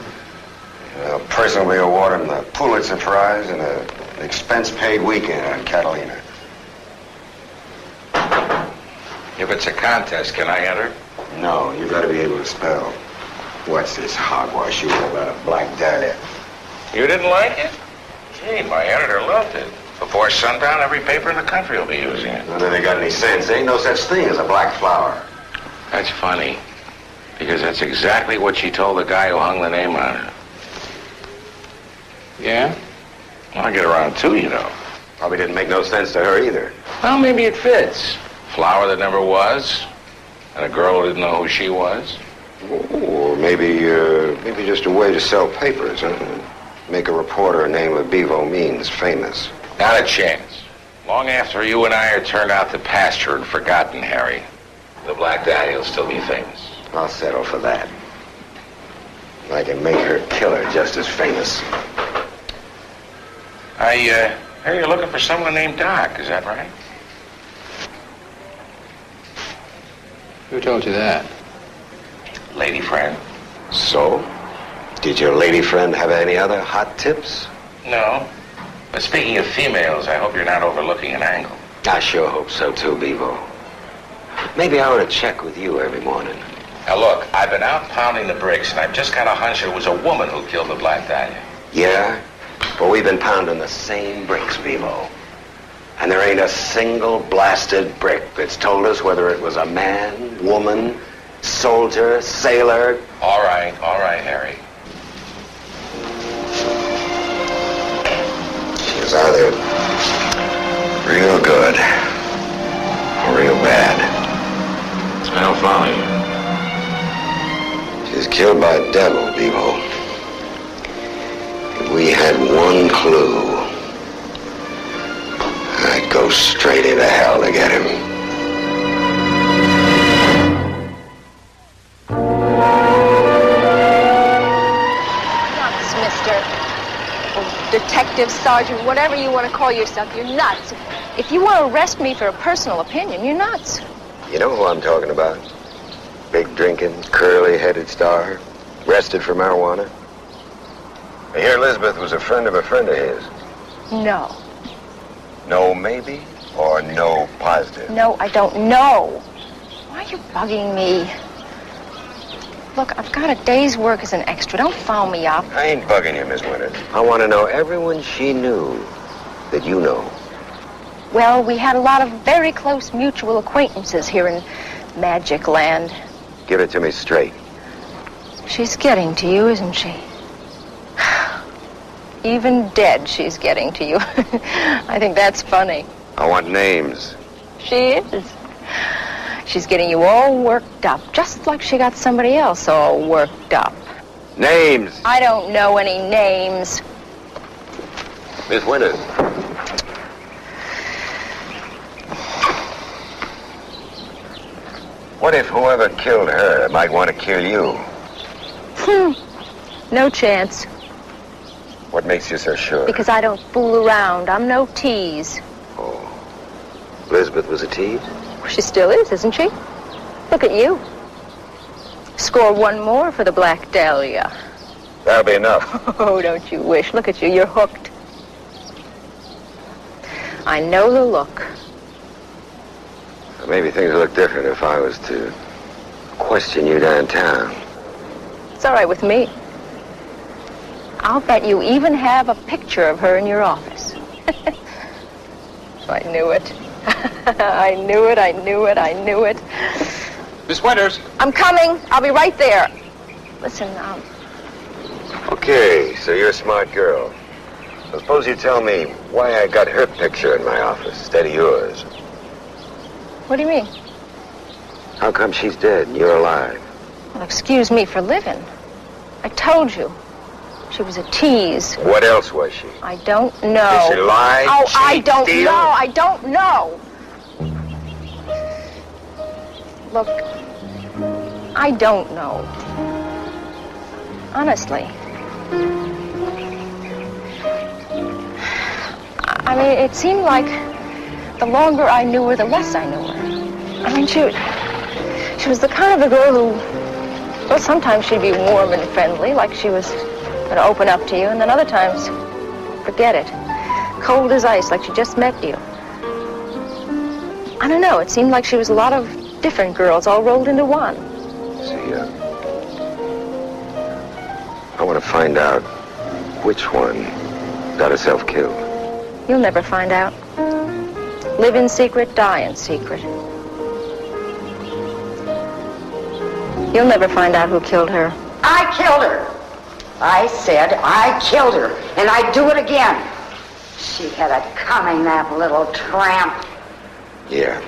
I'll personally award them the Pulitzer Prize and an expense-paid weekend on Catalina. If it's a contest, can I enter? No, you gotta be able to spell. What's this hogwash you know about a Black Dahlia? You didn't like it? Gee, my editor loved it. Before sundown, every paper in the country will be using it. None of they got any sense. There ain't no such thing as a black flower. That's funny, because that's exactly what she told the guy who hung the name on her. Yeah? Well, I get around too, you know. Probably didn't make no sense to her either. Well, maybe it fits. Flower that never was, and a girl who didn't know who she was. Or maybe just a way to sell papers, huh? Make a reporter named Bevo Means famous. Not a chance. Long after you and I are turned out to pasture and forgotten, Harry, the Black Dahlia will still be famous. I'll settle for that. I can make her killer just as famous. I hear you're looking for someone named Doc, is that right? Who told you that? Lady friend. So? Did your lady friend have any other hot tips? No. But speaking of females, I hope you're not overlooking an angle. I sure hope so too, Bevo. Maybe I ought to check with you every morning. Now look, I've been out pounding the bricks, and I've just got a hunch it was a woman who killed the Black Dahlia. Yeah? But we've been pounding the same bricks, Bevo. And there ain't a single blasted brick that's told us whether it was a man, woman, soldier, sailor. All right, Harry. She was either real good or real bad. I don't follow you. She was killed by a devil, Bevo. If we had one clue, I'd go straight into hell to get him. Detective, sergeant, whatever you want to call yourself, you're nuts. If you want to arrest me for a personal opinion, you're nuts. You know who I'm talking about? Big drinking, curly-headed star, arrested for marijuana. I hear Elizabeth was a friend of his. No. No maybe, or no positive? No, I don't know. Why are you bugging me? Look, I've got a day's work as an extra. Don't foul me up. I ain't bugging you, Miss Winters. I want to know everyone she knew that you know. Well, we had a lot of very close mutual acquaintances here in Magic Land. Give it to me straight. She's getting to you, isn't she? Even dead, she's getting to you. I think that's funny. I want names. She is. She's getting you all worked up, just like she got somebody else all worked up. Names. I don't know any names. Miss Winters. What if whoever killed her might want to kill you? No chance. What makes you so sure? Because I don't fool around. I'm no tease. Elizabeth was a tease? She still is, isn't she? Look at you. Score one more for the Black Dahlia. That'll be enough. Oh, don't you wish. Look at you. You're hooked. I know the look. Maybe things would look different if I was to question you downtown. It's all right with me. I'll bet you even have a picture of her in your office. I knew it. I knew it, I knew it, I knew it. Miss Winters. I'm coming. I'll be right there. Listen, Okay, so you're a smart girl. So suppose you tell me why I got her picture in my office instead of yours. What do you mean? How come she's dead and you're alive? Well, excuse me for living. I told you. She was a tease. What else was she? I don't know. Did she lie? Oh, cheat, I don't steal? know. I don't know. Look, I don't know. Honestly. I mean, it seemed like the longer I knew her, the less I knew her. I mean, she was the kind of a girl who, well, sometimes she'd be warm and friendly, like she was going to open up to you, and then other times, forget it. Cold as ice, like she just met you. I don't know, it seemed like she was a lot of different girls all rolled into one. See, I want to find out which one got herself killed. You'll never find out. Live in secret, die in secret. You'll never find out who killed her. I killed her. I said I killed her, and I'd do it again. She had it coming, that little tramp. Yeah.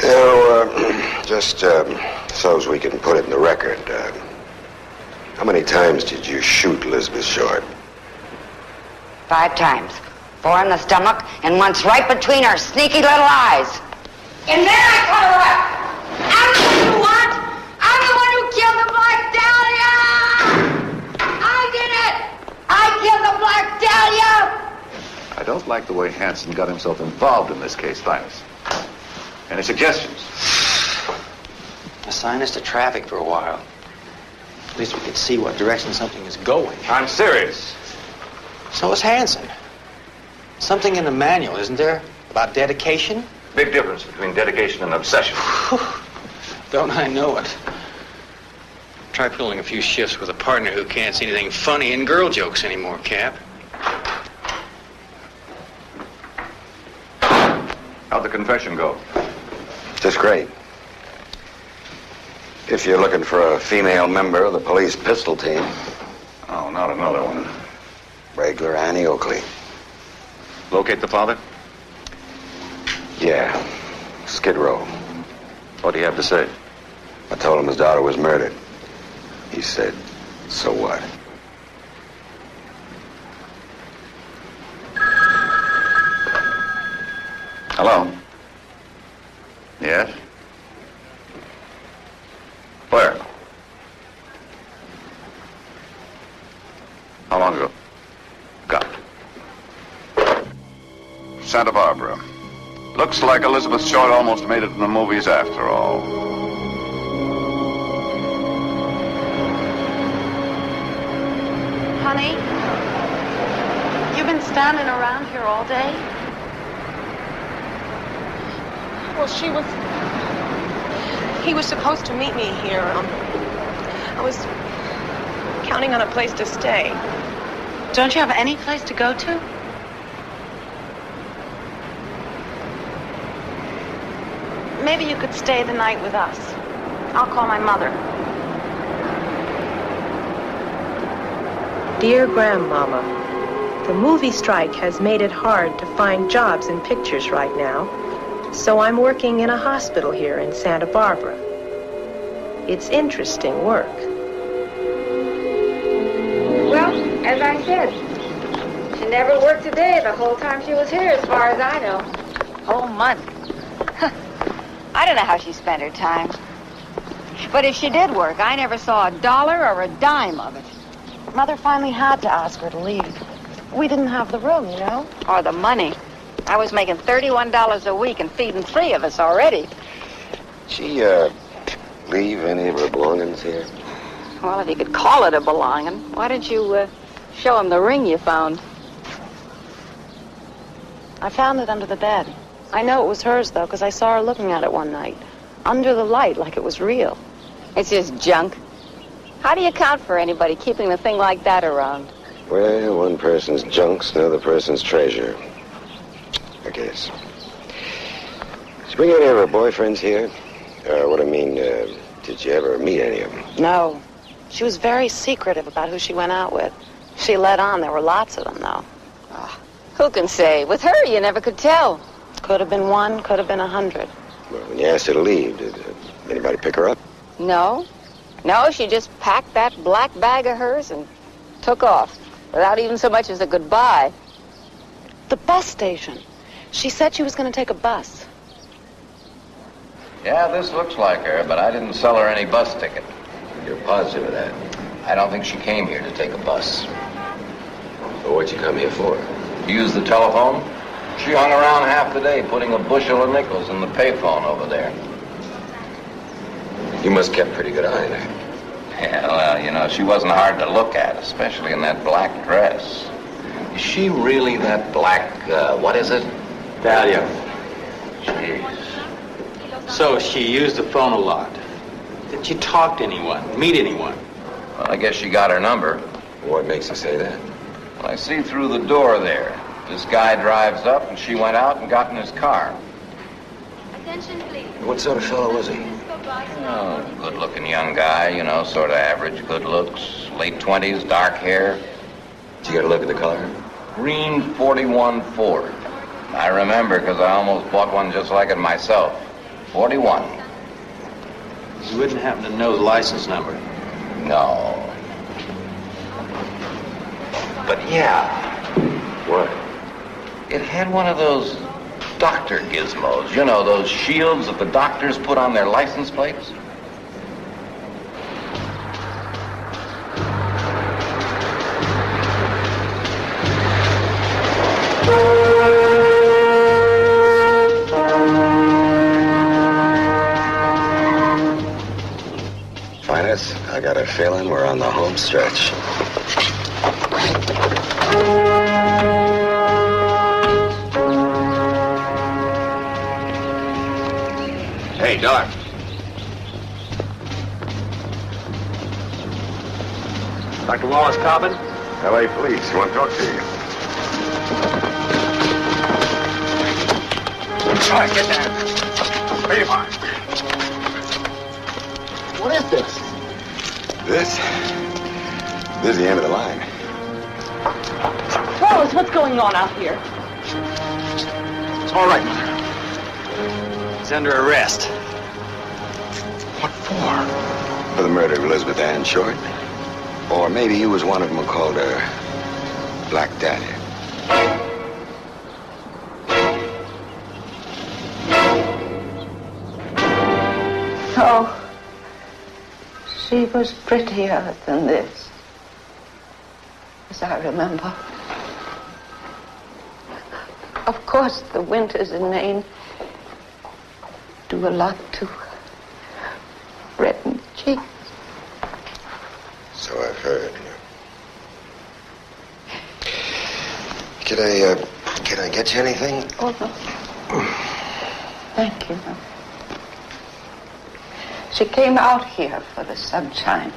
You know, just so as we can put it in the record, how many times did you shoot Elizabeth Short? 5 times. 4 in the stomach, and once right between her sneaky little eyes. And then I cut her up. I'm the one you want. I'm the one who killed the Black Dahlia. I did it. I killed the Black Dahlia. I don't like the way Hanson got himself involved in this case, Linus. Any suggestions? Assign us to traffic for a while. At least we can see what direction something is going. I'm serious. So is Hanson. Something in the manual, isn't there? About dedication? Big difference between dedication and obsession. Don't I know it? Try pulling a few shifts with a partner who can't see anything funny in girl jokes anymore, Cap. How'd the confession go? Just great. If you're looking for a female member of the police pistol team. Oh, not another one. Regular Annie Oakley. Locate the father? Yeah. Skid Row. What do you have to say? I told him his daughter was murdered. He said, so what? Hello? Yes? Where? How long ago? Got it. Santa Barbara. Looks like Elizabeth Short almost made it in the movies after all. Honey, you've been standing around here all day? Well, he was supposed to meet me here. I was counting on a place to stay. Don't you have any place to go to? Maybe you could stay the night with us. I'll call my mother. Dear Grandmama, the movie strike has made it hard to find jobs in pictures right now, so I'm working in a hospital here in Santa Barbara. It's interesting work. Well, as I said, she never worked a day the whole time she was here, as far as I know. Whole month. I don't know how she spent her time. But if she did work, I never saw a dollar or a dime of it. Mother finally had to ask her to leave. We didn't have the room, you know? Or the money. I was making $31 a week and feeding 3 of us already. She, leave any of her belongings here? Well, if you could call it a belonging, why don't you, show him the ring you found? I found it under the bed. I know it was hers, though, because I saw her looking at it one night. Under the light, like it was real. It's just junk. How do you account for anybody keeping a thing like that around? Well, one person's junk's another person's treasure, I guess. Did you bring any of her boyfriends here? Did you ever meet any of them? No. She was very secretive about who she went out with. She let on there were lots of them, though. Oh, who can say? With her, you never could tell. Could have been 1, could have been 100. Well, when you asked her to leave, did anybody pick her up? No. No, she just packed that black bag of hers and took off, without even so much as a goodbye. The bus station. She said she was going to take a bus. Yeah, this looks like her, but I didn't sell her any bus ticket. You're positive of that? I don't think she came here to take a bus. Well, what'd you come here for? Use the telephone? She hung around half the day putting a bushel of nickels in the payphone over there. You must have kept pretty good eye on her. Yeah, well, you know, she wasn't hard to look at, especially in that black dress. Is she really that black, what is it? Dahlia. Jeez. So she used the phone a lot. Did she talk to anyone, meet anyone? Well, I guess she got her number. What makes you say that? Well, I see through the door there. This guy drives up, and she went out and got in his car. Attention, please. What sort of fellow was he? Oh, good-looking young guy, you know, sort of average good looks. Late 20s, dark hair. Did you get a look at the car? Green 41 Ford. I remember because I almost bought one just like it myself. 41. You wouldn't happen to know the license number? No. But yeah. What? It had one of those doctor gizmos. You know, those shields that the doctors put on their license plates? Finest, I got a feeling we're on the home stretch. Hey, Doc. Dr. Wallace Cobbin? L.A. Police. Want to talk to you. All right, get down. Wait a minute. What is this? This is the end of the line. Wallace, what's going on out here? It's all right, Mother. He's under arrest. What for? For the murder of Elizabeth Ann Short? Or maybe you was one of them who called her Black Dahlia. Oh, she was prettier than this, as I remember. Of course, the winters in Maine do a lot to redden the cheeks. So I've heard. Can I get you anything? Oh, no. Thank you. She came out here for the sunshine.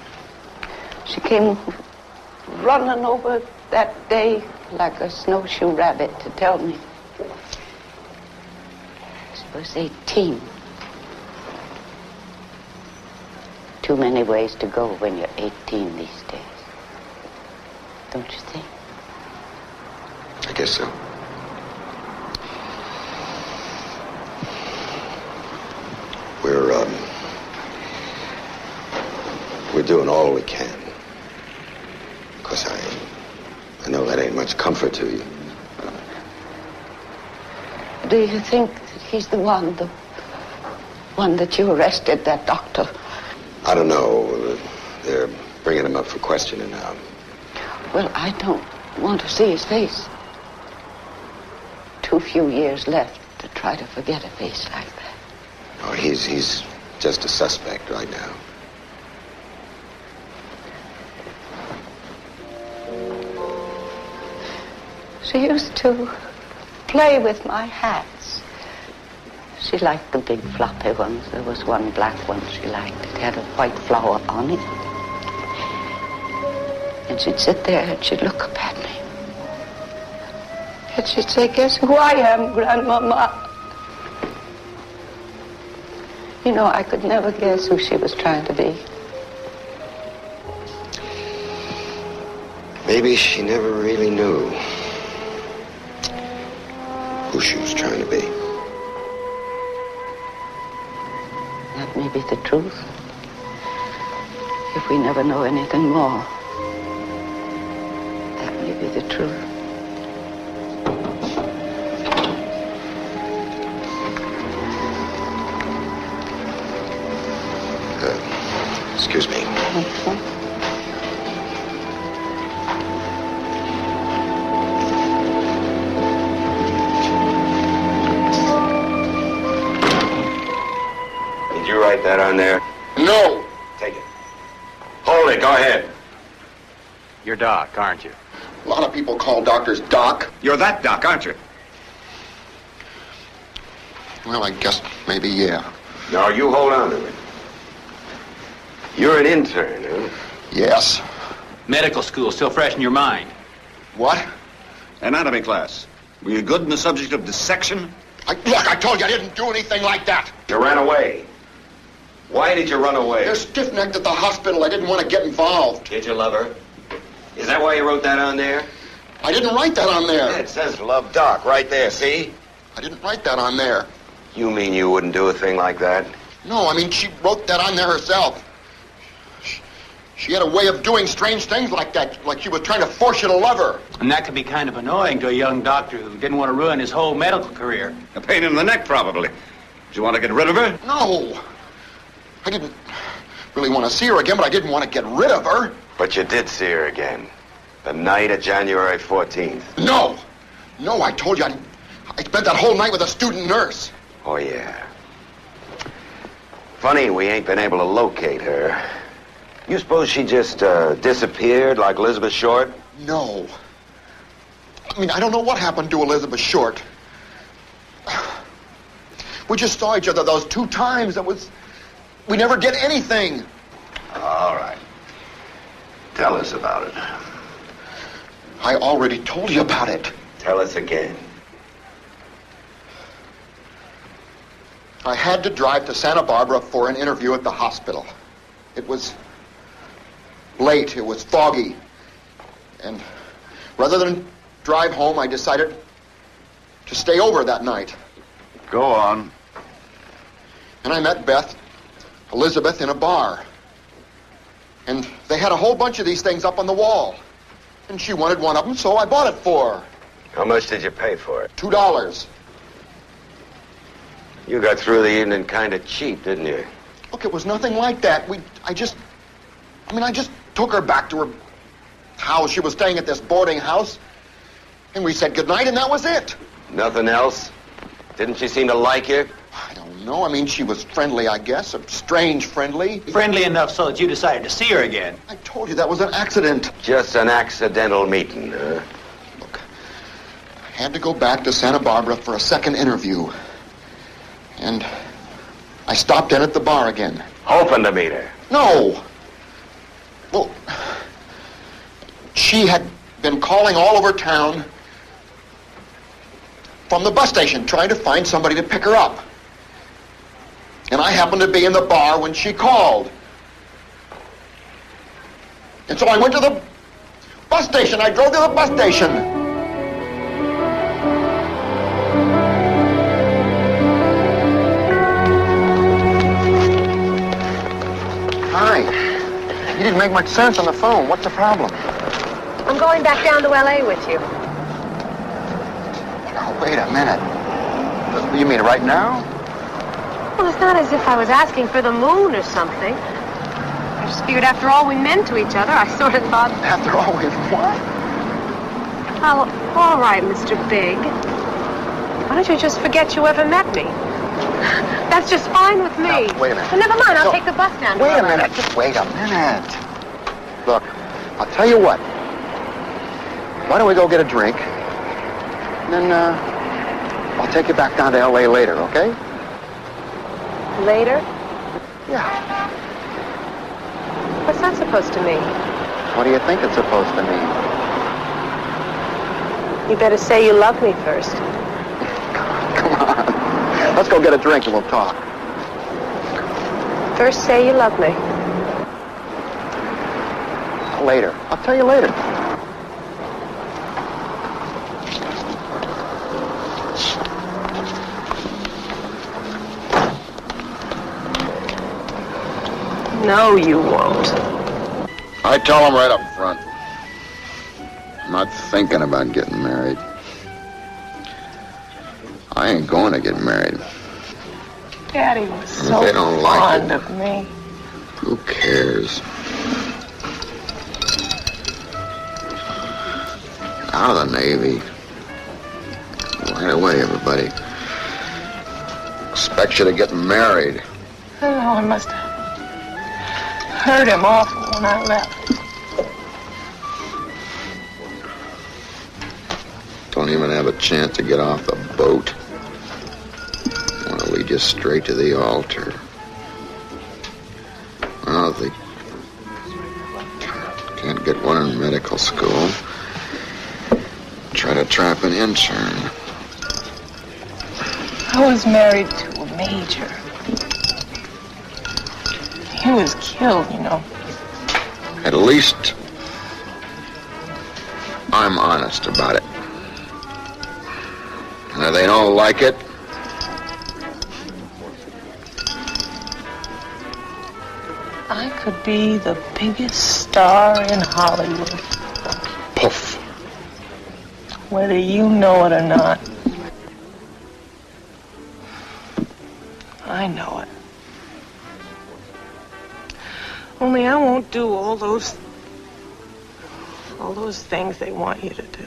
She came running over that day like a snowshoe rabbit to tell me. She was 18. Too many ways to go when you're 18 these days. Don't you think? I guess so. We're doing all we can. Of course, I know that ain't much comfort to you. Do you think that he's the one that you arrested, that doctor? I don't know. They're bringing him up for questioning now. Well, I don't want to see his face. Too few years left to try to forget a face like that. Oh, he's just a suspect right now. She used to play with my hats. She liked the big floppy ones. There was one black one she liked. It had a white flower on it. And she'd sit there and she'd look up at me. And she'd say, "Guess who I am, Grandmama?" You know, I could never guess who she was trying to be. Maybe she never really knew who she was trying to be. That may be the truth. If we never know anything more, that may be the truth. Excuse me. Did you write that on there? No! Take it. Hold it, go ahead. You're Doc, aren't you? A lot of people call doctors Doc. You're that Doc, aren't you? Well, I guess maybe, yeah. No, you hold on to it. You're an intern, huh? Yes. Medical school still fresh in your mind. What? Anatomy class. Were you good in the subject of dissection? Look, I told you I didn't do anything like that. You ran away. Why did you run away? They're stiff-necked at the hospital. I didn't want to get involved. Did you love her? Is that why you wrote that on there? I didn't write that on there. Yeah, it says Love Doc right there, see? I didn't write that on there. You mean you wouldn't do a thing like that? No, I mean, she wrote that on there herself. She had a way of doing strange things like that, like she was trying to force you to love her. And that could be kind of annoying to a young doctor who didn't want to ruin his whole medical career. A pain in the neck, probably. Did you want to get rid of her? No. I didn't really want to see her again, but I didn't want to get rid of her. But you did see her again. The night of January 14th. No. No, I told you, I spent that whole night with a student nurse. Oh, yeah. Funny we ain't been able to locate her. You suppose she just disappeared like Elizabeth Short? No. I mean, I don't know what happened to Elizabeth Short. We just saw each other those 2 times. We never get anything. All right. Tell us about it. I already told you about it. Tell us again. I had to drive to Santa Barbara for an interview at the hospital. It was late. It was foggy. And rather than drive home, I decided to stay over that night. Go on. And I met Elizabeth, in a bar. And they had a whole bunch of these things up on the wall. And she wanted one of them, so I bought it for her. How much did you pay for it? $2. You got through the evening kind of cheap, didn't you? Look, it was nothing like that. I just took her back to her house. She was staying at this boarding house. And we said goodnight, and that was it. Nothing else? Didn't she seem to like you? I don't know. I mean, she was friendly, I guess. A strange friendly. Friendly enough so that you decided to see her again. I told you that was an accident. Just an accidental meeting, huh? Look, had to go back to Santa Barbara for a second interview. And I stopped in at the bar again. Hoping to meet her. No. Well, she had been calling all over town from the bus station trying to find somebody to pick her up. And I happened to be in the bar when she called. And so I went to the bus station. I drove to the bus station. Hi. You didn't make much sense on the phone. What's the problem? I'm going back down to L.A. with you. Oh, wait a minute. You mean right now? Well, it's not as if I was asking for the moon or something. I just figured after all we meant to each other, I sort of thought... After all we what? Well, all right, Mr. Big. Why don't you just forget you ever met me? That's just fine with me. Now, wait a minute. Well, never mind, I'll No. take the bus down to Wait a LA. minute. Just wait a minute. Look, I'll tell you what. Why don't we go get a drink? And then, I'll take you back down to L.A. later, okay? Later? Yeah. What's that supposed to mean? What do you think it's supposed to mean? You better say you love me first. Come on. Let's go get a drink and we'll talk. First say you love me. Later. I'll tell you later. No, you won't. I tell them right up front. I'm not thinking about getting married. I ain't going to get married. Daddy was If so they don't like fond it, of me. who cares? Out of the Navy. Right away, everybody. Expects you to get married. I know, I must have hurt him awful when I left. Don't even have a chance to get off the boat. I want to lead you straight to the altar. Well, they can't get one in medical school. Try to trap an intern. I was married to a major. He was killed, you know. At least I'm honest about it. And if they don't like it, I could be the biggest star in Hollywood. poof. Whether you know it or not. I know it. Only I won't do all those things they want you to do.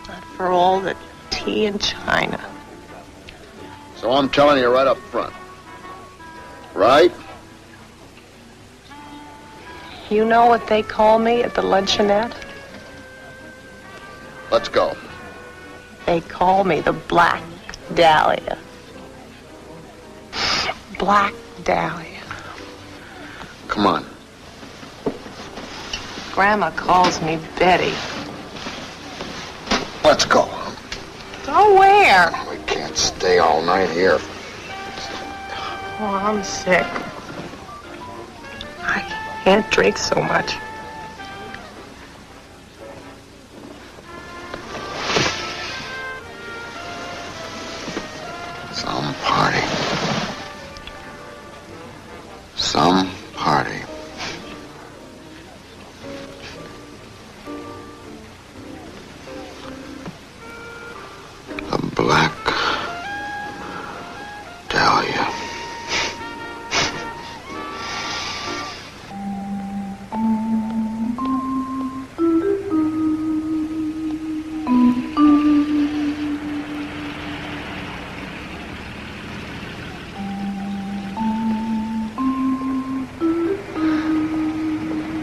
Not for all the tea in China. So I'm telling you right up front. Right? You know what they call me at the luncheonette? Let's go. They call me the Black Dahlia. Black Dahlia. Come on. Grandma calls me Betty. Let's go. Go where? We can't stay all night here. Oh, I'm sick. I can't drink so much. Some party. Some party. The Black Dahlia.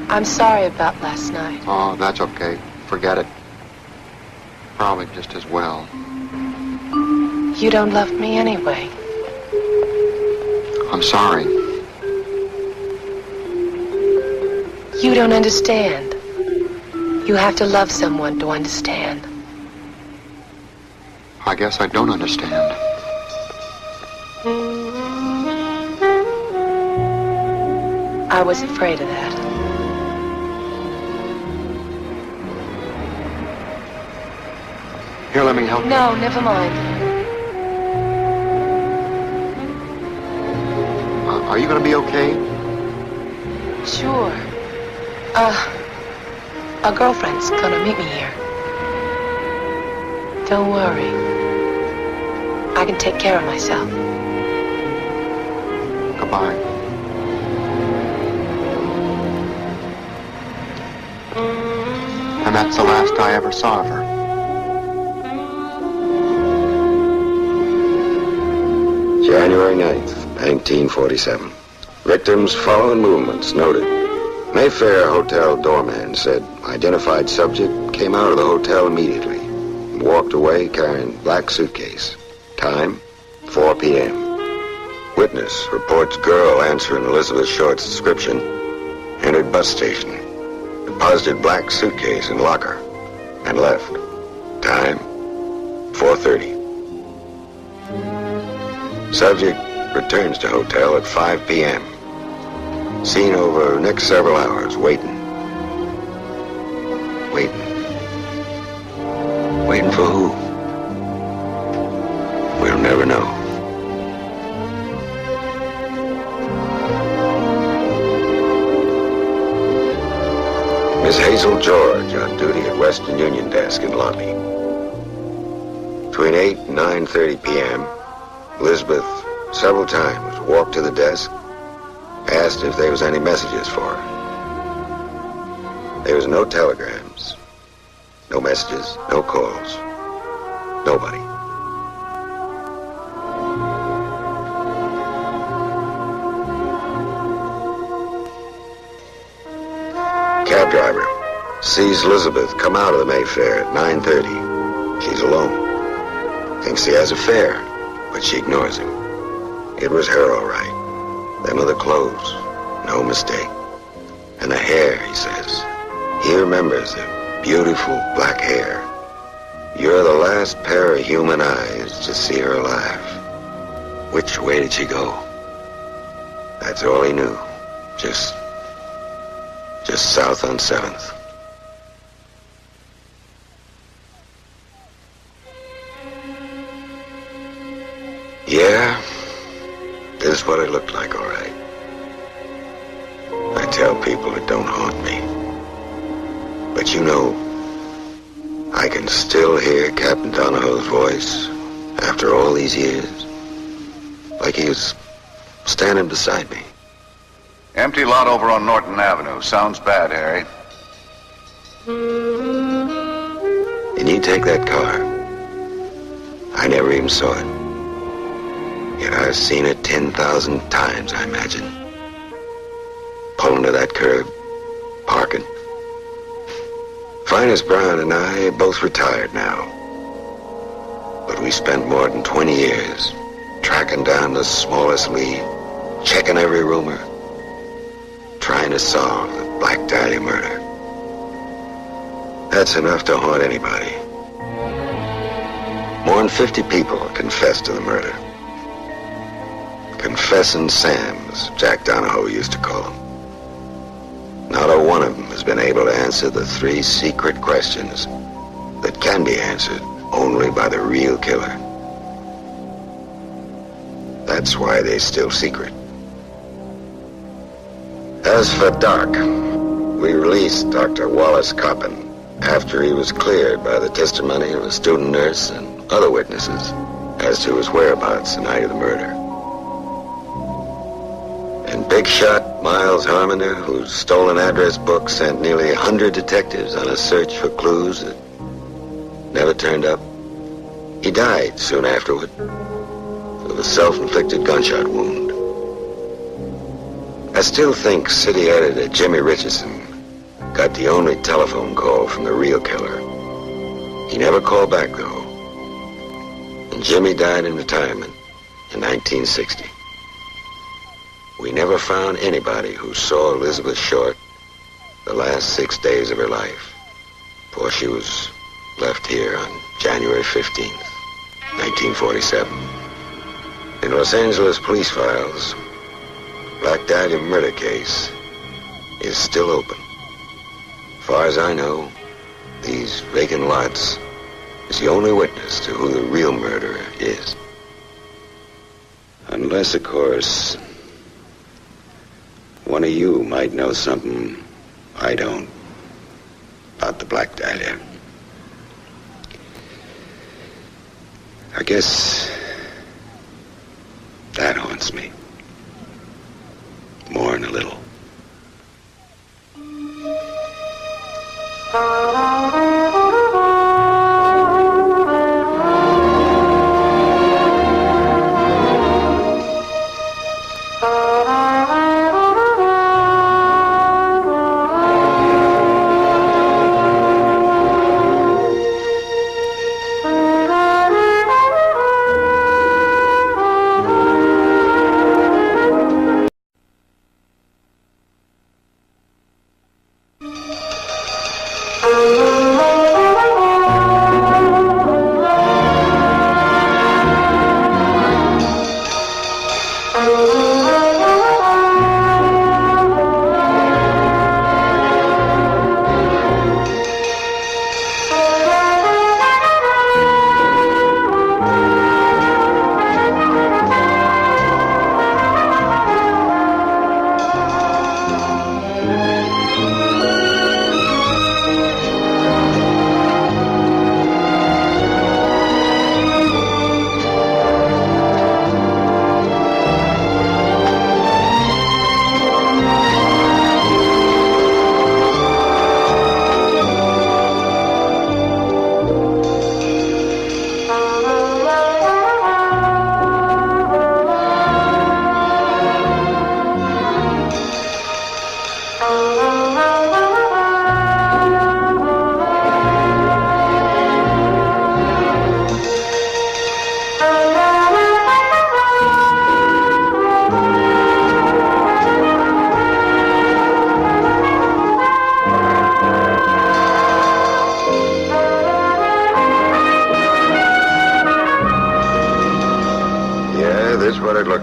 I'm sorry about last night. Oh, that's okay. Forget it. probably just as well. You don't love me anyway. I'm sorry. You don't understand. You have to love someone to understand. I guess I don't understand. I was afraid of that. Here, let me help you. No, never mind. Are you going to be okay? Sure. A girlfriend's gonna meet me here. Don't worry. I can take care of myself. Goodbye. And that's the last I ever saw of her. January 9th, 1947. Victims' following movements noted. Mayfair Hotel doorman said identified subject came out of the hotel immediately and walked away carrying black suitcase. Time, 4 p.m. Witness reports girl answering Elizabeth Short's description entered bus station, deposited black suitcase in locker, and left. Time, 4:30. Subject returns to hotel at 5 p.m. Seen over next several hours, waiting. Waiting. Waiting for who? We'll never know. Miss Hazel George on duty at Western Union desk in lobby. Between 8 and 9:30 p.m., Elizabeth several times walked to the desk, asked if there was any messages for her. There was no telegrams, no messages, no calls, nobody. Cab driver sees Elizabeth come out of the Mayfair at 9:30. She's alone. Thinks he has a fare, but she ignores him. It was her, all right. Them are the clothes, no mistake. And the hair, he says. He remembers the beautiful black hair. You're the last pair of human eyes to see her alive. Which way did she go? That's all he knew. Just south on 7th. Yeah, this is what it looked like, all right. I tell people it don't haunt me. But you know, I can still hear Captain Donahoe's voice after all these years. Like he was standing beside me. Empty lot over on Norton Avenue. Sounds bad, Harry. And you take that car. I never even saw it. Yet I've seen it 10,000 times, I imagine. Pulling to that curb, parking. Finest Brown and I both retired now. But we spent more than 20 years tracking down the smallest lead, checking every rumor, trying to solve the Black Dahlia murder. That's enough to haunt anybody. More than 50 people confessed to the murder. Confessing Sams, Jack Donahoe used to call them. Not a one of them has been able to answer the 3 secret questions that can be answered only by the real killer. That's why they're still secret. As for Doc, we released Dr. Wallace Coppin after he was cleared by the testimony of a student nurse and other witnesses as to his whereabouts the night of the murder. And big shot Miles Harmonder, whose stolen address book sent nearly 100 detectives on a search for clues that never turned up, he died soon afterward of a self-inflicted gunshot wound. I still think city editor Jimmy Richardson got the only telephone call from the real killer. He never called back, though. And Jimmy died in retirement in 1960. We never found anybody who saw Elizabeth Short the last 6 days of her life, before she was left here on January 15th, 1947. In Los Angeles police files, Black Dahlia murder case is still open. As far as I know, these vacant lots is the only witness to who the real murderer is. Unless, of course, one of you might know something I don't about the Black Dahlia. I guess that haunts me more than a little.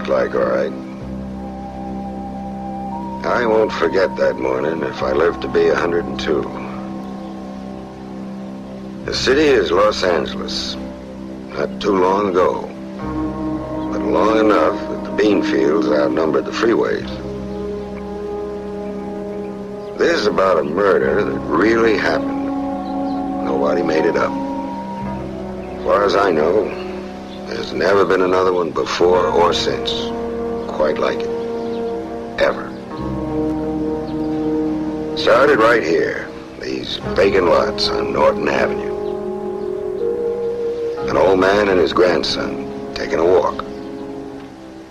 Like, all right. I won't forget that morning if I live to be 102. The city is Los Angeles. Not too long ago, but long enough that the bean fields outnumbered the freeways. This is about a murder that really happened. Nobody made it up. As far as I know, there's never been another one before or since quite like it. Ever. Started right here, these vacant lots on Norton Avenue. An old man and his grandson taking a walk.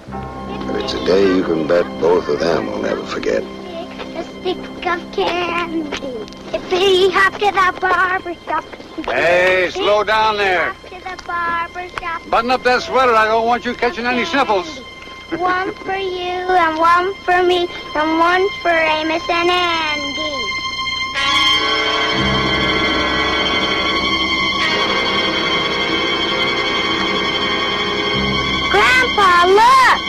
But it's a day you can bet both of them will never forget. A stick of candy. If he hopped to the barber shop. Hey, slow down there. To the barber shop. Button up that sweater. I don't want you catching any sniffles. One for you, and one for me, and one for Amos and Andy. Grandpa, look!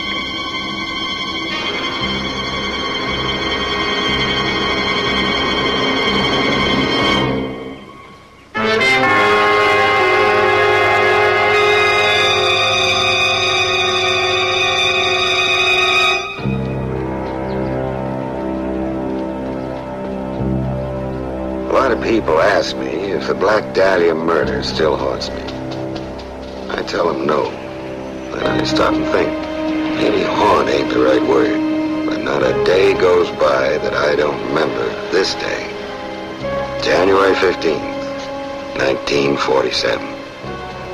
People ask me if the Black Dahlia murder still haunts me. I tell them no. Then I stop and think. Maybe haunt ain't the right word, but not a day goes by that I don't remember this day. January 15th, 1947.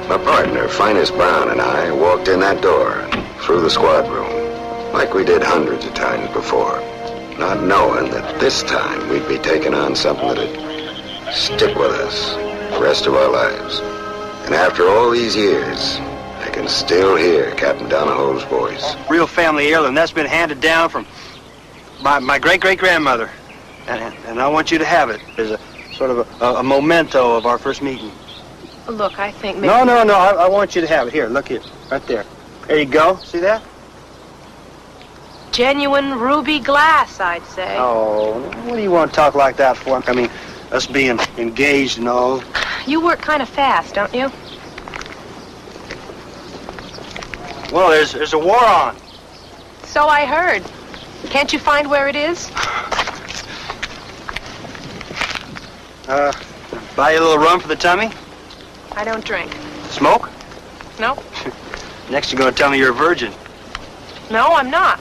My partner, Finest Brown, and I walked in that door and through the squad room, like we did hundreds of times before, not knowing that this time we'd be taking on something that'd stick with us the rest of our lives. And after all these years, I can still hear Captain Donahoe's voice. Real family heirloom. That's been handed down from my great-great-grandmother. And I want you to have it as a sort of a memento of our first meeting. Look, I think maybe... No, I want you to have it. Here, look here. Right there. There you go. See that? Genuine ruby glass, I'd say. Oh, what do you want to talk like that for? I mean, us being engaged and all. You work kind of fast, don't you? Well, there's a war on. So I heard. Can't you find where it is? Buy you a little rum for the tummy? I don't drink. Smoke? No. Next you're going to tell me you're a virgin. No, I'm not.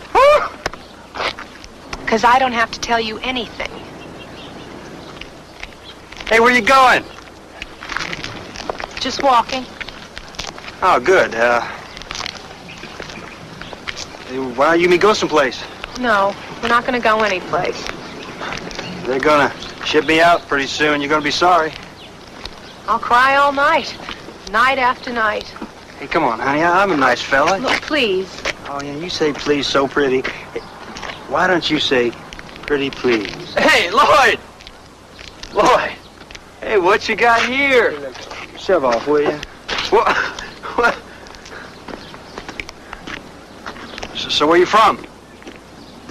Because I don't have to tell you anything. Hey, where you going? Just walking. Oh, good. Why don't you and me go someplace? No, we're not going to go anyplace. They're going to ship me out pretty soon. You're going to be sorry. I'll cry all night. Night after night. Hey, come on, honey. I'm a nice fella. Look, please. Oh, yeah, you say please so pretty. Why don't you say pretty please? Hey, Lloyd! Lloyd! Hey, what you got here? Shove off, will you? What? So where you from?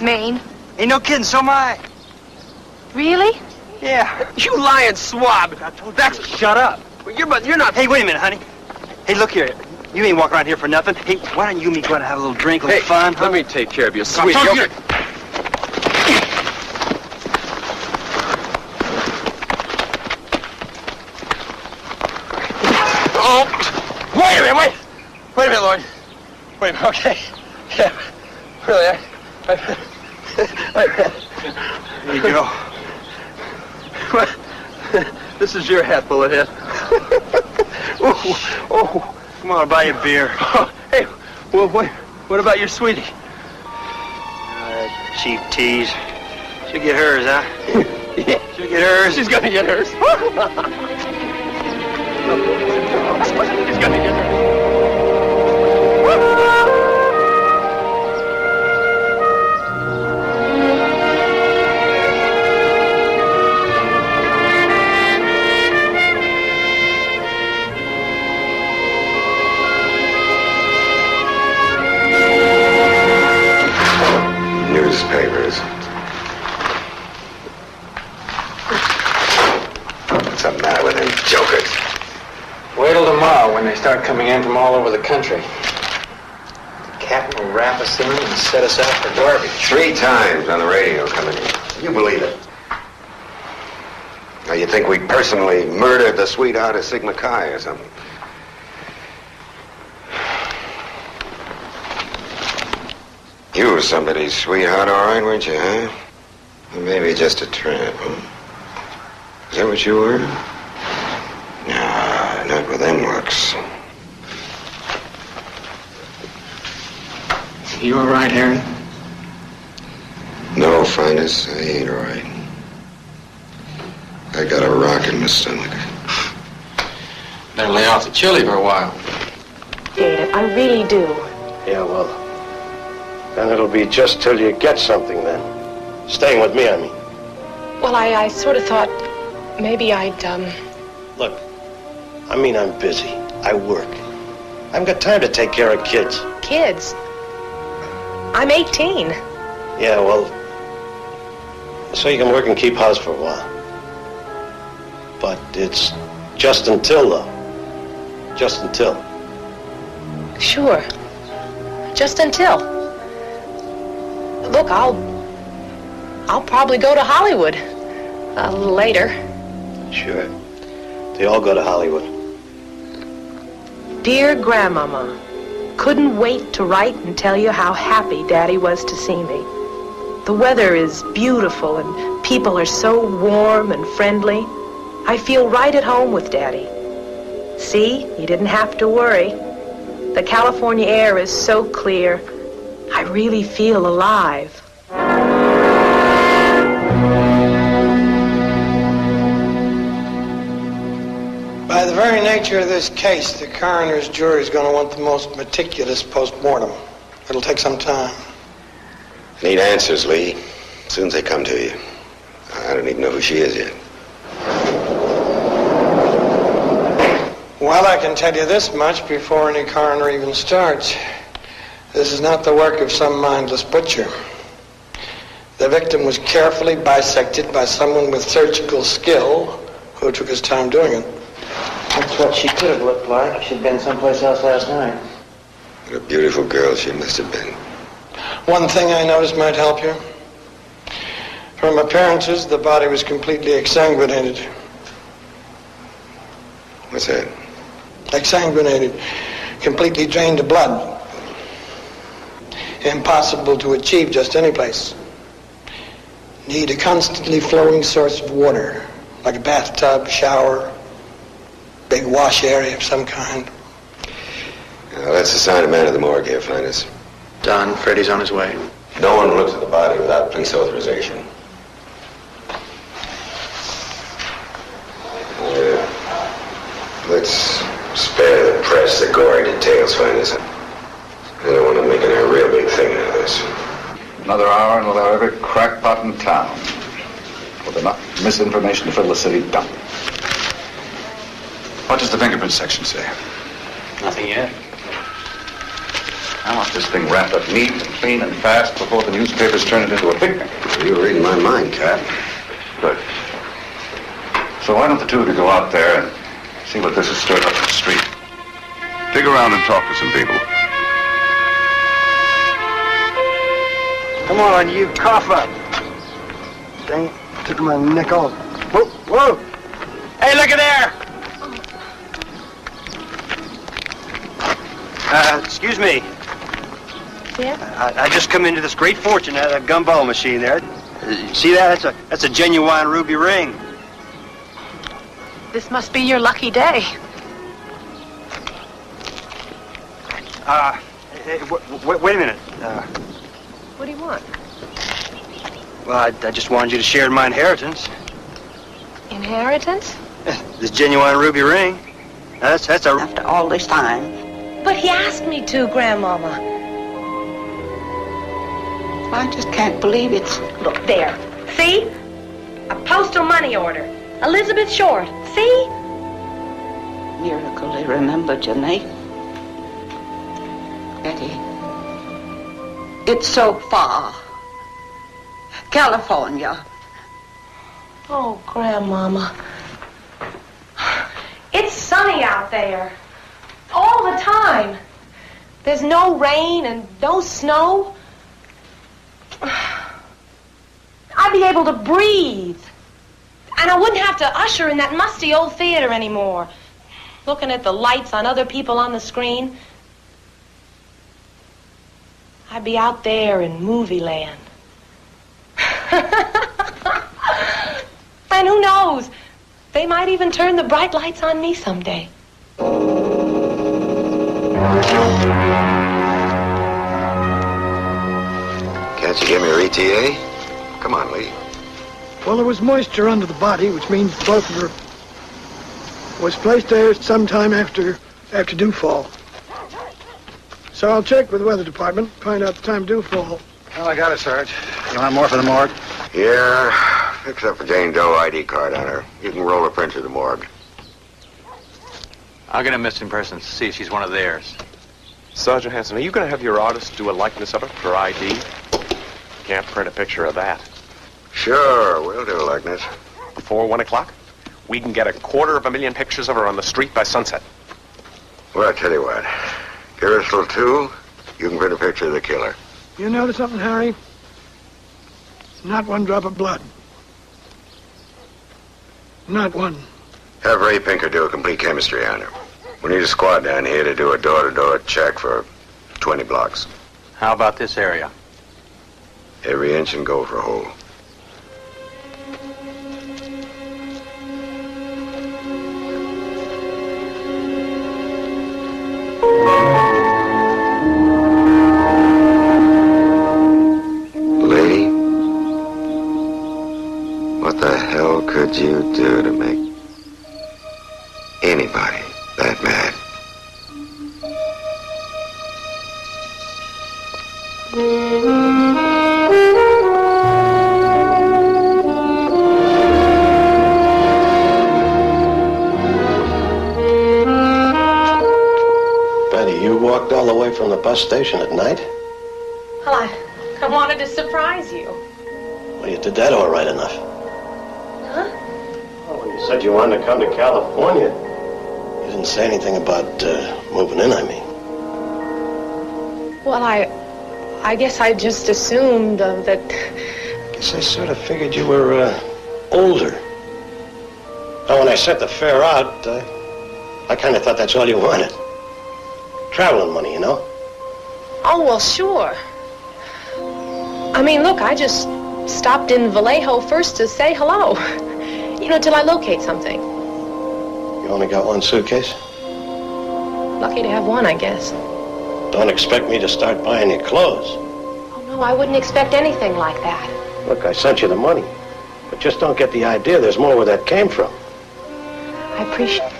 Maine. Ain't no kidding, so am I. Really? Yeah. You lying swab! That's... Shut up! You're not... Hey, wait a minute, honey. Hey, look here. You ain't walking around here for nothing. Hey, why don't you and me go out and have a little drink, a little fun, huh? Let me take care of you, sweet. Oh, wait a minute, wait a minute, Lloyd. Wait a minute, okay. Yeah, really, Here you go. This is your hat, Bullethead. Oh, come on, I'll buy you a beer. Hey, well, what about your sweetie? Cheap tease. She'll get hers, huh? Yeah. She'll get hers. She's gonna get hers. She's gonna get hers. Newspapers. What's the matter with them jokers? Wait till tomorrow when they start coming in from all over the country. The captain will wrap us in and set us out for garbage. 3 times on the radio coming in. Can you believe it? Now, you think we personally murdered the sweetheart of Sigma Chi or something? You were somebody's sweetheart, all right, weren't you, huh? Or maybe just a tramp, huh? Is that what you were? Nah, not with them looks. You all right, Harry? No, Finest, I ain't all right. I got a rock in my stomach. Better lay off the chili for a while. Hate it. I really do. Yeah, well, then it'll be just till you get something then. Staying with me, I mean. Well, I sort of thought maybe I'd, Look, I mean, I'm busy. I work. I haven't got time to take care of kids. Kids? I'm 18. Yeah, well, so you can work and keep house for a while. But it's just until, though. Just until. Sure. Just until. Look, I'll probably go to Hollywood. A little later. Sure. They all go to Hollywood. Dear Grandmama, couldn't wait to write and tell you how happy Daddy was to see me. The weather is beautiful and people are so warm and friendly. I feel right at home with Daddy. See, you didn't have to worry. The California air is so clear. I really feel alive. By the very nature of this case, the coroner's jury is going to want the most meticulous post-mortem. It'll take some time. I need answers, Lee. As soon as they come to you. I don't even know who she is yet. Well, I can tell you this much before any coroner even starts. This is not the work of some mindless butcher. The victim was carefully bisected by someone with surgical skill who took his time doing it. That's what she could have looked like if she'd been someplace else last night. What a beautiful girl she must have been. One thing I noticed might help you. From appearances, the body was completely exsanguinated. What's that? Exsanguinated. Completely drained of blood. Impossible to achieve just any place. Need a constantly flowing source of water, like a bathtub, shower, big wash area of some kind. That's the sign of man of the morgue here, Finest. Done. Freddie's on his way. No one looks at the body without police authorization. Let's spare the press the gory details, Finest. I don't want to make a real big thing out of this. Another hour and we'll have every crackpot in town with enough misinformation to fill the city dump. What does the fingerprint section say? Nothing yet. I want this thing wrapped up neat and clean and fast before the newspapers turn it into a picnic. You were reading my mind, Cap. Good. So why don't the two of you go out there and see what this has stirred up in the street? Dig around and talk to some people. Come on, you cough up. Dang, took my neck off. Whoa, whoa! Hey, look at there! Excuse me. Yeah? I just come into this great fortune out of that gumball machine there. See that? That's a genuine ruby ring. This must be your lucky day. Wait a minute. What do you want? Well, I just wanted you to share in my inheritance. Inheritance? This genuine ruby ring. That's a... After all this time. But he asked me to, Grandmama. I just can't believe it's... Look, there. See? A postal money order. Elizabeth Short. See? Miracle they remembered your name. Betty. It's so far. California. Oh, Grandmama. It's sunny out there. All the time. There's no rain and no snow. I'd be able to breathe. And I wouldn't have to usher in that musty old theater anymore. Looking at the lights on other people on the screen. I'd be out there in movie land. And who knows? They might even turn the bright lights on me someday. Can't you give me your ETA? Come on, Lee. Well, there was moisture under the body, which means both of her was placed there sometime after dewfall. So I'll check with the weather department, find out the time of dewfall. Well, I got it, Sarge. You want more for the morgue? Yeah, fix up for Jane Doe ID card on her. You can roll a print to the morgue. I'll get a missing person to see if she's one of theirs. Sergeant Hanson, are you going to have your artist do a likeness of her for ID? Can't print a picture of that. Sure, we'll do a likeness. Before 1 o'clock? We can get 250,000 pictures of her on the street by sunset. Well, I tell you what. Give us till 2, you can print a picture of the killer. You notice something, Harry? Not one drop of blood. Not one. Have Ray Pinker do a complete chemistry on her. We need a squad down here to do a door-to-door check for 20 blocks. How about this area? Every inch and go for a hole. Lady, what the hell could you do to make anything Betty, you walked all the way from the bus station at night? Well, I wanted to surprise you. Well, you did that all right enough. Huh? Well, when you said you wanted to come to California, you didn't say anything about moving in, I mean. Well, I guess I just assumed that... Guess I sort of figured you were older. Now, when I sent the fare out, I kind of thought that's all you wanted. Traveling money, you know? Oh, well, sure. I mean, look, I just stopped in Vallejo first to say hello. You know, till I locate something. You only got one suitcase? Lucky to have one, I guess. Don't expect me to start buying you clothes. Oh, no, I wouldn't expect anything like that. Look, I sent you the money. But just don't get the idea there's more where that came from. I appreciate...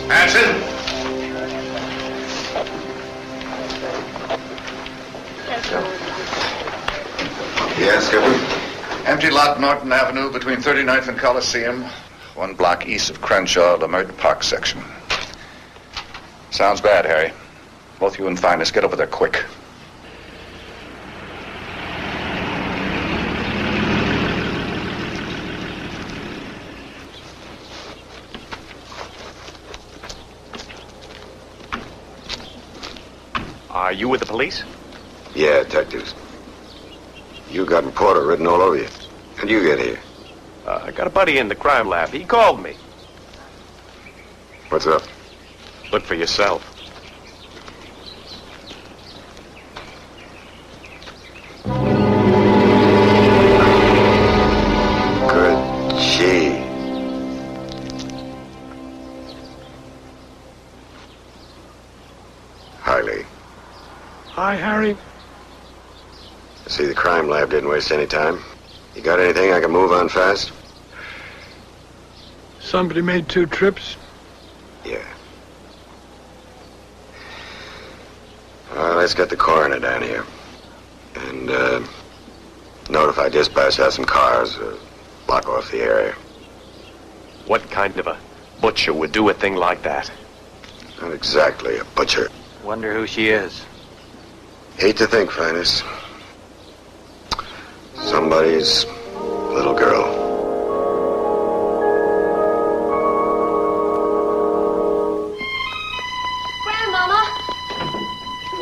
Hanson! Yes, Skipper? Empty lot Norton Avenue between 39th and Coliseum. 1 block east of Crenshaw, Lemert Park section. Sounds bad, Harry. Both you and Finest, get over there quick. Are you with the police? Yeah, detectives. You got reporter written all over you. How'd you get here? I got a buddy in the crime lab. He called me. What's up? Look for yourself. Good gee. Hi, Lee. Hi, Harry. See, the crime lab didn't waste any time. You got anything I can move on fast? Somebody made 2 trips. Yeah. Let's get the coroner down here. And, notify dispatch to have some cars, block off the area. What kind of a butcher would do a thing like that? Not exactly a butcher. Wonder who she is. Hate to think, Finest. Somebody's little girl.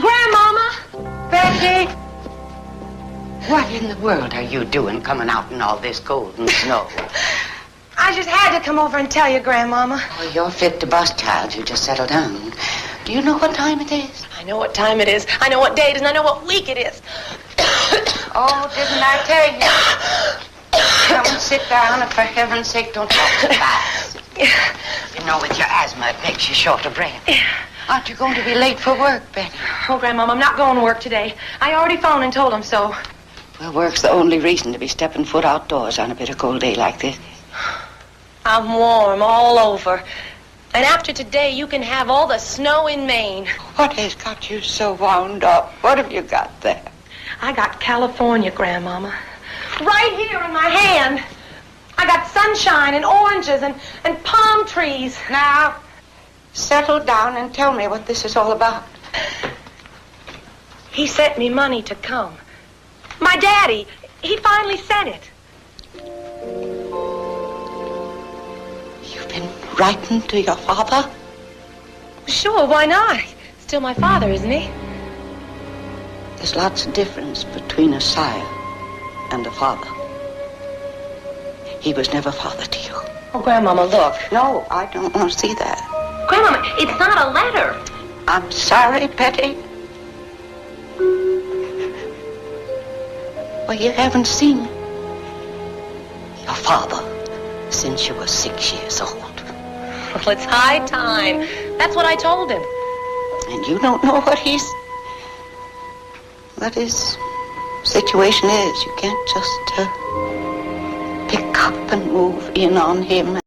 Grandmama! Betty! What in the world are you doing coming out in all this golden snow? I just had to come over and tell you, Grandmama. Oh, you're fit to bust, child. You just settle down. Do you know what time it is? I know what time it is. I know what day it is, and I know what week it is. Oh, didn't I tell you? Come and sit down, and for heaven's sake, don't talk so fast. You know, with your asthma, it makes you short of breath. Aren't you going to be late for work, Betty? Oh, Grandmama, I'm not going to work today. I already phoned and told him so. Well, work's the only reason to be stepping foot outdoors on a bitter cold day like this. I'm warm all over. And after today, you can have all the snow in Maine. What has got you so wound up? What have you got there? I got California, Grandmama. Right here in my hand. I got sunshine and oranges and palm trees. Now, settle down and tell me what this is all about. He sent me money to come. My daddy, he finally sent it. You've been writing to your father? Sure, why not? Still my father, isn't he? There's lots of difference between a sire and a father. He was never father to you. Oh, Grandmama, look. No, I don't want to see that. Grandmama, it's not a letter. I'm sorry, Betty. Well, you haven't seen your father since you were 6 years old. Well, it's high time. That's what I told him. And you don't know what his situation is. You can't just pick up and move in on him.